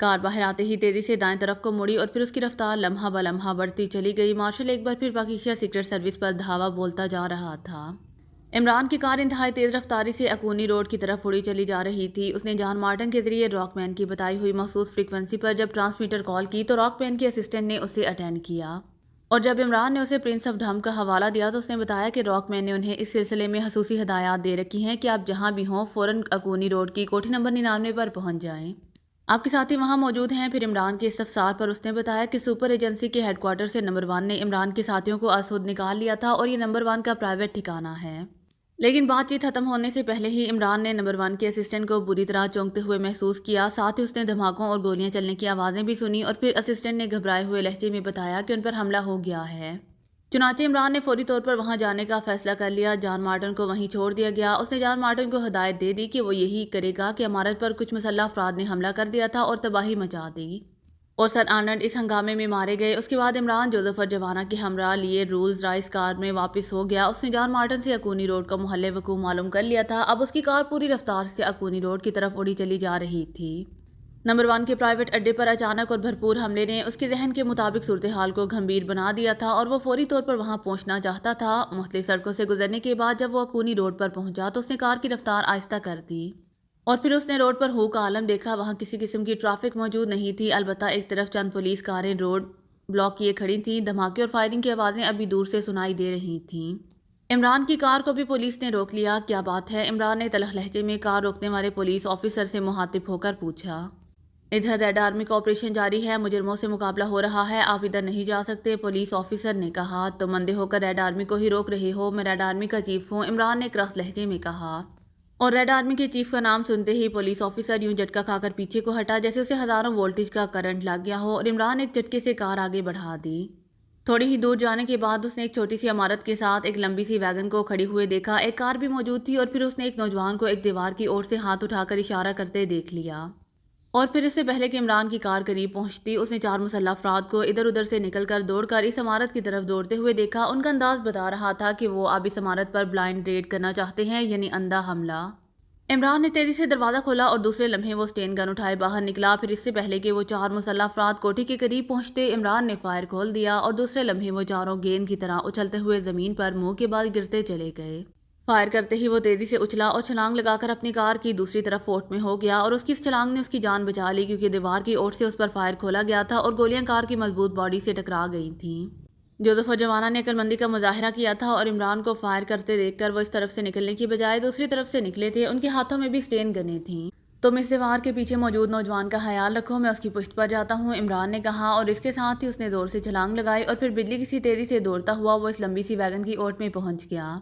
کار باہر آتے ہی تیزی سے دائیں طرف کو مڑی اور پھر اس کی رفتار لمحہ بہ لمحہ بڑھتی چلی گئی۔ مارشل ایک بار پھر پاکیزہ سیکرٹ سروس پر دھاوا بولتا جا رہا تھا۔ عمران کی کار انتہائی تیز رفتاری سے اکونی روڈ کی طرف اڑی چلی جا رہی تھی۔ اس نے جان مارٹن کے ذریعے راک مین کی بتائی ہوئی مخصوص فریکوینسی پر جب ٹرانسمیٹر کال کی تو راک مین کے اسسٹنٹ نے اسے اٹینڈ کیا، اور جب عمران نے اسے پرنس آف ڈھم کا حوالہ دیا تو اس نے بتایا کہ راک مین نے انہیں اس سلسلے میں خصوصی ہدایات دے رکھی ہیں کہ آپ جہاں بھی ہوں فوراً اکونی روڈ کی کوٹھی نمبر 99 پر پہنچ جائیں۔ آپ کے ساتھی وہاں موجود ہیں۔ پھر عمران کے استفسار پر اس نے بتایا کہ سپر ایجنسی کے ہیڈ کوارٹر سے نمبر 1 نے عمران کے ساتھیوں کو از خود نکال لیا تھا اور یہ نمبر 1 کا پرائیویٹ ٹھکانہ ہے۔ لیکن بات چیت ختم ہونے سے پہلے ہی عمران نے نمبر 1 کے اسسٹنٹ کو بری طرح چونکتے ہوئے محسوس کیا، ساتھ ہی اس نے دھماکوں اور گولیاں چلنے کی آوازیں بھی سنی، اور پھر اسسٹنٹ نے گھبرائے ہوئے لہجے میں بتایا کہ ان پر حملہ ہو گیا ہے۔ چنانچہ عمران نے فوری طور پر وہاں جانے کا فیصلہ کر لیا۔ جان مارٹن کو وہیں چھوڑ دیا گیا۔ اس نے جان مارٹن کو ہدایت دے دی کہ وہ یہی کرے گا کہ عمارت پر کچھ مسلح افراد نے حملہ کر دیا تھا اور تباہی مچا دی، اور سر آرنلڈ اس ہنگامے میں مارے گئے۔ اس کے بعد عمران جوزف اور جوانا کے ہمراہ لیے رولز رائس کار میں واپس ہو گیا۔ اس نے جان مارٹن سے اکونی روڈ کا محل وقوع معلوم کر لیا تھا۔ اب اس کی کار پوری رفتار سے اکونی روڈ کی طرف اڑی چلی جا رہی تھی۔ نمبر 1 کے پرائیویٹ اڈے پر اچانک اور بھرپور حملے نے اس کے ذہن کے مطابق صورتحال کو گھمبیر بنا دیا تھا، اور وہ فوری طور پر وہاں پہنچنا چاہتا تھا۔ مختلف سڑکوں سے گزرنے کے بعد جب وہ اکونی روڈ پر پہنچا تو اس نے کار کی رفتار آہستہ کر دی، اور پھر اس نے روڈ پر ہو کا عالم دیکھا۔ وہاں کسی قسم کی ٹریفک موجود نہیں تھی، البتہ ایک طرف چند پولیس کاریں روڈ بلاک کیے کھڑی تھیں۔ دھماکے اور فائرنگ کی آوازیں ابھی دور سے سنائی دے رہی تھیں۔ عمران کی کار کو بھی پولیس نے روک لیا۔ کیا بات ہے؟ عمران نے تلخ لہجے میں کار روکنے والے پولیس آفیسر سے مخاطب ہو کر پوچھا۔ ادھر ریڈ آرمی کا آپریشن جاری ہے، مجرموں سے مقابلہ ہو رہا ہے، آپ ادھر نہیں جا سکتے، پولیس آفیسر نے کہا۔ تم اندھے ہو کر ریڈ آرمی کو ہی روک رہے ہو، میں ریڈ آرمی کا چیف ہوں، عمران نے کرخت لہجے میں کہا، اور ریڈ آرمی کے چیف کا نام سنتے ہی پولیس آفیسر یوں جھٹکا کھا کر پیچھے کو ہٹا جیسے اسے ہزاروں وولٹیج کا کرنٹ لگ گیا ہو، اور عمران ایک جھٹکے سے کار آگے بڑھا دی۔ تھوڑی ہی دور جانے کے بعد اس نے ایک چھوٹی سی عمارت کے ساتھ ایک لمبی سی ویگن کو کھڑی ہوئے دیکھا، ایک کار بھی موجود تھی، اور پھر اس نے ایک نوجوان کو ایک دیوار کی اوٹ سے ہاتھ اٹھا کر اشارہ کرتے دیکھ لیا، اور پھر اس سے پہلے کہ عمران کی کار قریب پہنچتی اس نے 4 مسلح افراد کو ادھر ادھر سے نکل کر دوڑ کر اس عمارت کی طرف دوڑتے ہوئے دیکھا۔ ان کا انداز بتا رہا تھا کہ وہ اب اس عمارت پر بلائنڈ ریڈ کرنا چاہتے ہیں، یعنی اندھا حملہ۔ عمران نے تیزی سے دروازہ کھولا اور دوسرے لمحے وہ اسٹین گن اٹھائے باہر نکلا۔ پھر اس سے پہلے کہ وہ 4 مسلح افراد کوٹھی کے قریب پہنچتے عمران نے فائر کھول دیا، اور دوسرے لمحے وہ چاروں گیند کی طرح اچھلتے ہوئے زمین پر منہ کے بال گرتے چلے گئے۔ فائر کرتے ہی وہ تیزی سے اچھلا اور چھلانگ لگا کر اپنی کار کی دوسری طرف اوٹ میں ہو گیا، اور اس کی اس چھلانگ نے اس کی جان بچا لی کیونکہ دیوار کی اوٹ سے اس پر فائر کھولا گیا تھا اور گولیاں کار کی مضبوط باڈی سے ٹکرا گئی تھیں۔ جوزف اور جوانا نے عقل مندی کا مظاہرہ کیا تھا، اور عمران کو فائر کرتے دیکھ کر وہ اس طرف سے نکلنے کی بجائے دوسری طرف سے نکلے تھے۔ ان کے ہاتھوں میں بھی اسٹین گنیں تھیں۔ تم اس دیوار کے پیچھے موجود نوجوان کا خیال رکھو، میں اس کی پشت پر جاتا ہوں، عمران نے کہا، اور اس کے ساتھ ہی اس نے زور سے چھلانگ لگائی، اور پھر بجلی کی سی تیزی سے دوڑتا ہوا وہ اس لمبی سی ویگن کی اوٹ میں پہنچ گیا۔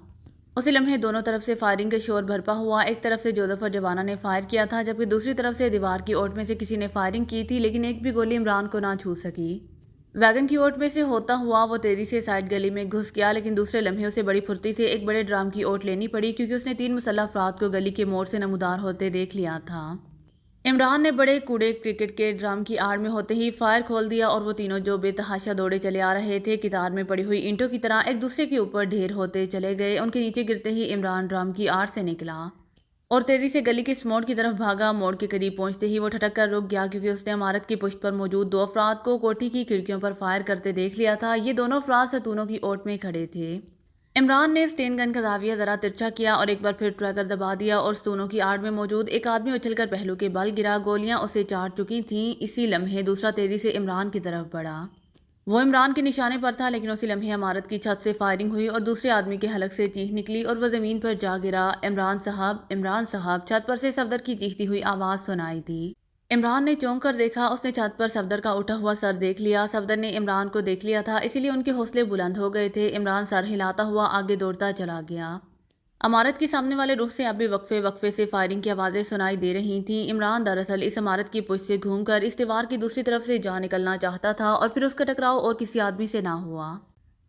اسی لمحے دونوں طرف سے فائرنگ کا شور بھرپا ہوا۔ ایک طرف سے جوزف اور جوانا نے فائر کیا تھا، جبکہ دوسری طرف سے دیوار کی اوٹ میں سے کسی نے فائرنگ کی تھی، لیکن ایک بھی گولی عمران کو نہ چھو سکی۔ ویگن کی اوٹ میں سے ہوتا ہوا وہ تیزی سے سائڈ گلی میں گھس گیا، لیکن دوسرے لمحے اسے بڑی پھرتی سے ایک بڑے ڈرام کی اوٹ لینی پڑی کیونکہ اس نے 3 مسلح افراد کو گلی کے موڑ سے نمودار ہوتے دیکھ لیا تھا۔ عمران نے بڑے کوڑے کرکٹ کے ڈرام کی آڑ میں ہوتے ہی فائر کھول دیا، اور وہ تینوں جو بے تحاشا دوڑے چلے آ رہے تھے قطار میں پڑی ہوئی اینٹوں کی طرح ایک دوسرے کے اوپر ڈھیر ہوتے چلے گئے۔ ان کے نیچے گرتے ہی عمران ڈرام کی آڑ سے نکلا اور تیزی سے گلی کے اس موڑ کی طرف بھاگا۔ موڑ کے قریب پہنچتے ہی وہ ٹھٹک کر رک گیا کیونکہ اس نے عمارت کی پشت پر موجود 2 افراد کو کوٹھی کی کھڑکیوں پر فائر کرتے دیکھ لیا تھا۔ یہ دونوں افراد ستونوں کی اوٹ میں کھڑے تھے۔ عمران نے اسٹین گن کا زاویہ ذرا ترچھا کیا اور ایک بار پھر ٹریگر دبا دیا، اور ستونوں کی آڑ میں موجود ایک آدمی اچھل کر پہلو کے بل گرا۔ گولیاں اسے چاٹ چکی تھیں۔ اسی لمحے دوسرا تیزی سے عمران کی طرف بڑھا۔ وہ عمران کے نشانے پر تھا، لیکن اسی لمحے عمارت کی چھت سے فائرنگ ہوئی اور دوسرے آدمی کے حلق سے چیخ نکلی اور وہ زمین پر جا گرا۔ عمران صاحب! چھت پر سے صفدر کی چیختی ہوئی آواز سنائی دی۔ عمران نے چونک کر دیکھا۔ اس نے چھت پر صفدر کا اٹھا ہوا سر دیکھ لیا۔ صفدر نے عمران کو دیکھ لیا تھا، اسی لیے ان کے حوصلے بلند ہو گئے تھے۔ عمران سر ہلاتا ہوا آگے دوڑتا چلا گیا۔ عمارت کے سامنے والے رخ سے اب بھی وقفے وقفے سے فائرنگ کی آوازیں سنائی دے رہی تھیں۔ عمران دراصل اس عمارت کی پشت سے گھوم کر اس دیوار کی دوسری طرف سے جا نکلنا چاہتا تھا، اور پھر اس کا ٹکراؤ اور کسی آدمی سے نہ ہوا۔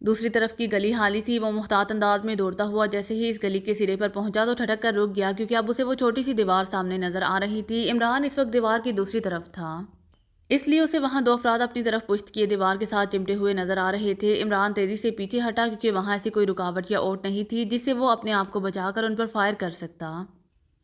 دوسری طرف کی گلی خالی تھی۔ وہ محتاط انداز میں دوڑتا ہوا جیسے ہی اس گلی کے سرے پر پہنچا تو ٹھٹک کر رک گیا کیونکہ اب اسے وہ چھوٹی سی دیوار سامنے نظر آ رہی تھی۔ عمران اس وقت دیوار کی دوسری طرف تھا، اس لیے اسے وہاں 2 افراد اپنی طرف پشت کیے دیوار کے ساتھ چمٹے ہوئے نظر آ رہے تھے۔ عمران تیزی سے پیچھے ہٹا کیونکہ وہاں ایسی کوئی رکاوٹ یا اوٹ نہیں تھی جس سے وہ اپنے آپ کو بچا کر ان پر فائر کر سکتا،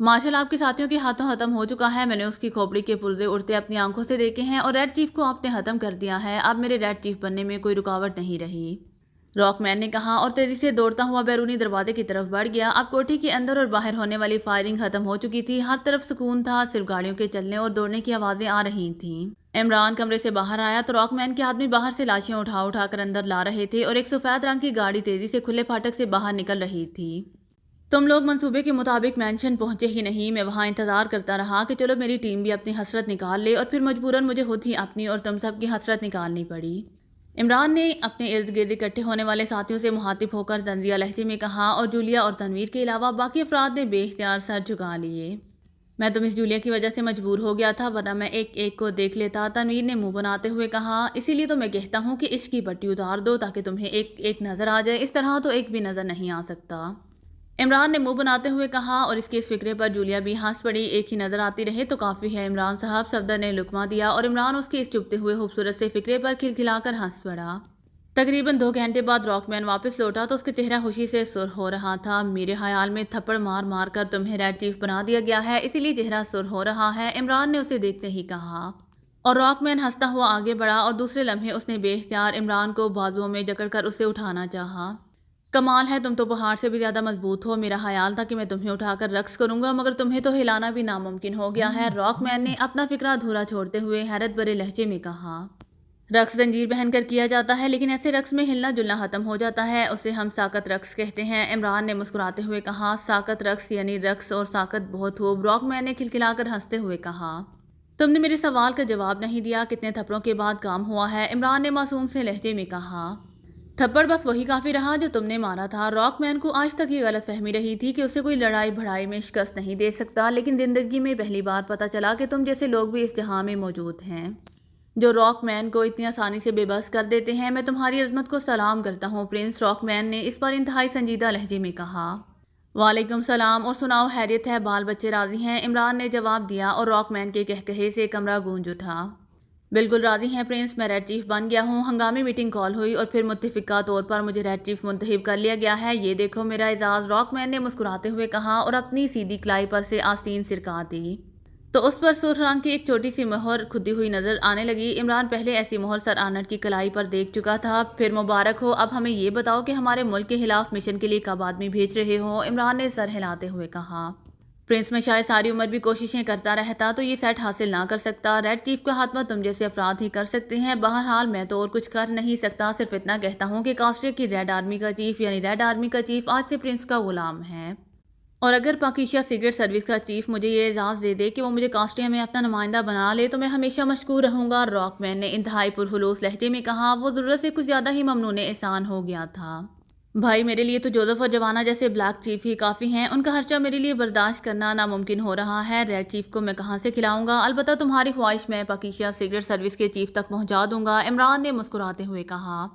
مارشل آپ کے ساتھیوں کے ہاتھوں ختم ہو چکا ہے، میں نے اس کی کھوپڑی کے پرزے اڑتے اپنی آنکھوں سے دیکھے ہیں اور ریڈ چیف کو آپ نے ختم کر دیا ہے، اب میرے ریڈ چیف بننے میں کوئی رکاوٹ نہیں رہی، راک مین نے کہا اور تیزی سے دوڑتا ہوا بیرونی دروازے کی طرف بڑھ گیا۔ اب کوٹھی کے اندر اور باہر ہونے والی فائرنگ ختم ہو چکی تھی، ہر طرف سکون تھا، صرف گاڑیوں کے چلنے اور دوڑنے کی آوازیں آ رہی تھیں۔ عمران کمرے سے باہر آیا تو راک مین کے آدمی باہر سے لاشیں اٹھا اٹھا کر اندر لا رہے تھے اور ایک سفید رنگ کی گاڑی تیزی سے کھلے پھاٹک سے باہر نکل رہی تھی۔ تم لوگ منصوبے کے مطابق مینشن پہنچے ہی نہیں، میں وہاں انتظار کرتا رہا کہ چلو میری ٹیم بھی اپنی حسرت نکال لے، اور پھر مجبوراً مجھے خود ہی اپنی اور تم سب کی حسرت نکالنی پڑی۔ عمران نے اپنے ارد گرد اکٹھے ہونے والے ساتھیوں سے مخاطب ہو کر طنزیہ لہجے میں کہا، اور جولیا اور تنویر کے علاوہ باقی افراد نے بے اختیار سر جھکا لیے۔ میں تو مس جولیا کی وجہ سے مجبور ہو گیا تھا، ورنہ میں ایک ایک کو دیکھ لیتا، تنویر نے منہ بناتے ہوئے کہا، اسی لیے تو میں کہتا ہوں کہ عشق کی پٹی اتار دو تاکہ تمہیں ایک ایک نظر آ جائے، اس طرح تو ایک بھی نظر نہیں آ سکتا۔ عمران نے منہ بناتے ہوئے کہا، اور اس کے اس فکرے پر جولیا بھی ہنس پڑی، ایک ہی نظر آتی رہے تو کافی ہے عمران صاحب، صفدر نے لقمہ دیا اور عمران اس کے اس چبھتے ہوئے خوبصورت سے فکرے پر کھلکھلا کر ہنس پڑا۔ تقریباً 2 گھنٹے بعد راک مین واپس لوٹا تو اس کا چہرہ خوشی سے سرخ ہو رہا تھا۔ میرے خیال میں تھپڑ مار مار کر تمہیں ریڈ چیف بنا دیا گیا ہے، اسی لیے چہرہ سرخ ہو رہا ہے، عمران نے اسے دیکھتے ہی کہا، اور راک مین ہنستا ہوا آگے بڑھا اور دوسرے لمحے اس نے بے اختیار عمران کو بازوؤں میں جکڑ کر اسے اٹھانا چاہا۔ کمال ہے، تم تو پہاڑ سے بھی زیادہ مضبوط ہو، میرا خیال تھا کہ میں تمہیں اٹھا کر رقص کروں گا مگر تمہیں تو ہلانا بھی ناممکن ہو گیا ہے، راک مین نے اپنا فکرہ ادھورا چھوڑتے ہوئے حیرت بھرے لہجے میں کہا۔ رقص زنجیر پہن کر کیا جاتا ہے، لیکن ایسے رقص میں ہلنا جلنا ختم ہو جاتا ہے، اسے ہم ساقط رقص کہتے ہیں، عمران نے مسکراتے ہوئے کہا۔ ساقط رقص یعنی رقص اور ساقط بہت خوب، راک مین نے کھلکھلا کر ہنستے ہوئے کہا۔ تم نے میرے سوال کا جواب نہیں دیا، کتنے تھپڑوں کے بعد کام ہوا ہے، عمران نے معصوم سے لہجے میں کہا۔ تھپڑ بس وہی کافی رہا جو تم نے مارا تھا، راک مین کو آج تک یہ غلط فہمی رہی تھی کہ اسے کوئی لڑائی بھڑائی میں شکست نہیں دے سکتا، لیکن زندگی میں پہلی بار پتہ چلا کہ تم جیسے لوگ بھی اس جہاں میں موجود ہیں جو راک مین کو اتنی آسانی سے بے بس کر دیتے ہیں۔ میں تمہاری عظمت کو سلام کرتا ہوں پرنس، راک مین نے اس پر انتہائی سنجیدہ لہجے میں کہا۔ وعلیکم السلام، اور سناؤ خیریت ہے، بال بچے راضی ہیں، عمران نے جواب دیا اور راک مین کے کہکہے سے کمرہ گونج اٹھا۔ بالکل راضی ہیں پرنس، میں ریڈ چیف بن گیا ہوں، ہنگامی میٹنگ کال ہوئی اور پھر متفقہ طور پر مجھے ریڈ چیف منتخب کر لیا گیا ہے، یہ دیکھو میرا اعزاز، راک مین نے مسکراتے ہوئے کہا اور اپنی سیدھی کلائی پر سے آستین سرکا دی تو اس پر سرخ رنگ کی ایک چھوٹی سی مہر کھدی ہوئی نظر آنے لگی۔ عمران پہلے ایسی مہر سر آرنلڈ کی کلائی پر دیکھ چکا تھا۔ پھر مبارک ہو، اب ہمیں یہ بتاؤ کہ ہمارے ملک کے خلاف مشن کے لیے کب آدمی بھیج رہے ہو، عمران نے سر ہلاتے ہوئے کہا۔ پرنس، میں شاید ساری عمر بھی کوششیں کرتا رہتا تو یہ سیٹ حاصل نہ کر سکتا، ریڈ چیف کا خاتمہ تم جیسے افراد ہی کر سکتے ہیں، بہرحال میں تو اور کچھ کر نہیں سکتا، صرف اتنا کہتا ہوں کہ کاسٹریا کی ریڈ آرمی کا چیف یعنی ریڈ آرمی کا چیف آج سے پرنس کا غلام ہے، اور اگر پاکیشا سیکرٹ سروس کا چیف مجھے یہ اعزاز دے دے کہ وہ مجھے کاسٹریا میں اپنا نمائندہ بنا لے تو میں ہمیشہ مشکور رہوں گا، راک مین نے انتہائی پرخلوص لہجے میں کہا۔ وہ ضرورت سے کچھ زیادہ ہی ممنون احسان ہو گیا تھا۔ بھائی، میرے لیے تو جوزف اور جوانا جیسے بلیک چیف ہی کافی ہیں، ان کا خرچہ میرے لیے برداشت کرنا ناممکن ہو رہا ہے، ریڈ چیف کو میں کہاں سے کھلاؤں گا، البتہ تمہاری خواہش میں پاکیشا سیکرٹ سروس کے چیف تک پہنچا دوں گا، عمران نے مسکراتے ہوئے کہا،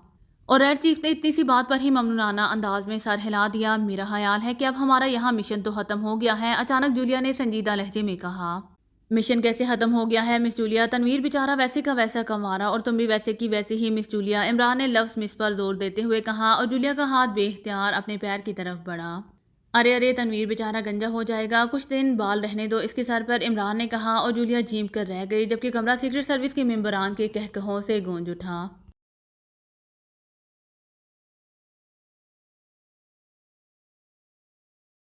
اور ریڈ چیف نے اتنی سی بات پر ہی ممنونانہ انداز میں سر ہلا دیا۔ میرا خیال ہے کہ اب ہمارا یہاں مشن تو ختم ہو گیا ہے، اچانک جولیا نے سنجیدہ لہجے میں کہا۔ مشن کیسے ختم ہو گیا ہے مس جولیا، تنویر بیچارہ ویسے کا ویسا کنوارا اور تم بھی ویسے کی ویسی ہی مس جولیا، عمران نے لفظ مس پر زور دیتے ہوئے کہا اور جولیا کا ہاتھ بے اختیار اپنے پیر کی طرف بڑھا۔ ارے ارے، تنویر بیچارہ گنجا ہو جائے گا، کچھ دن بال رہنے دو اس کے سر پر، عمران نے کہا اور جولیا جھیم کر رہ گئی، جبکہ کمرہ سیکرٹ سروس کے ممبران کے کہکہوں سے گونج اٹھا۔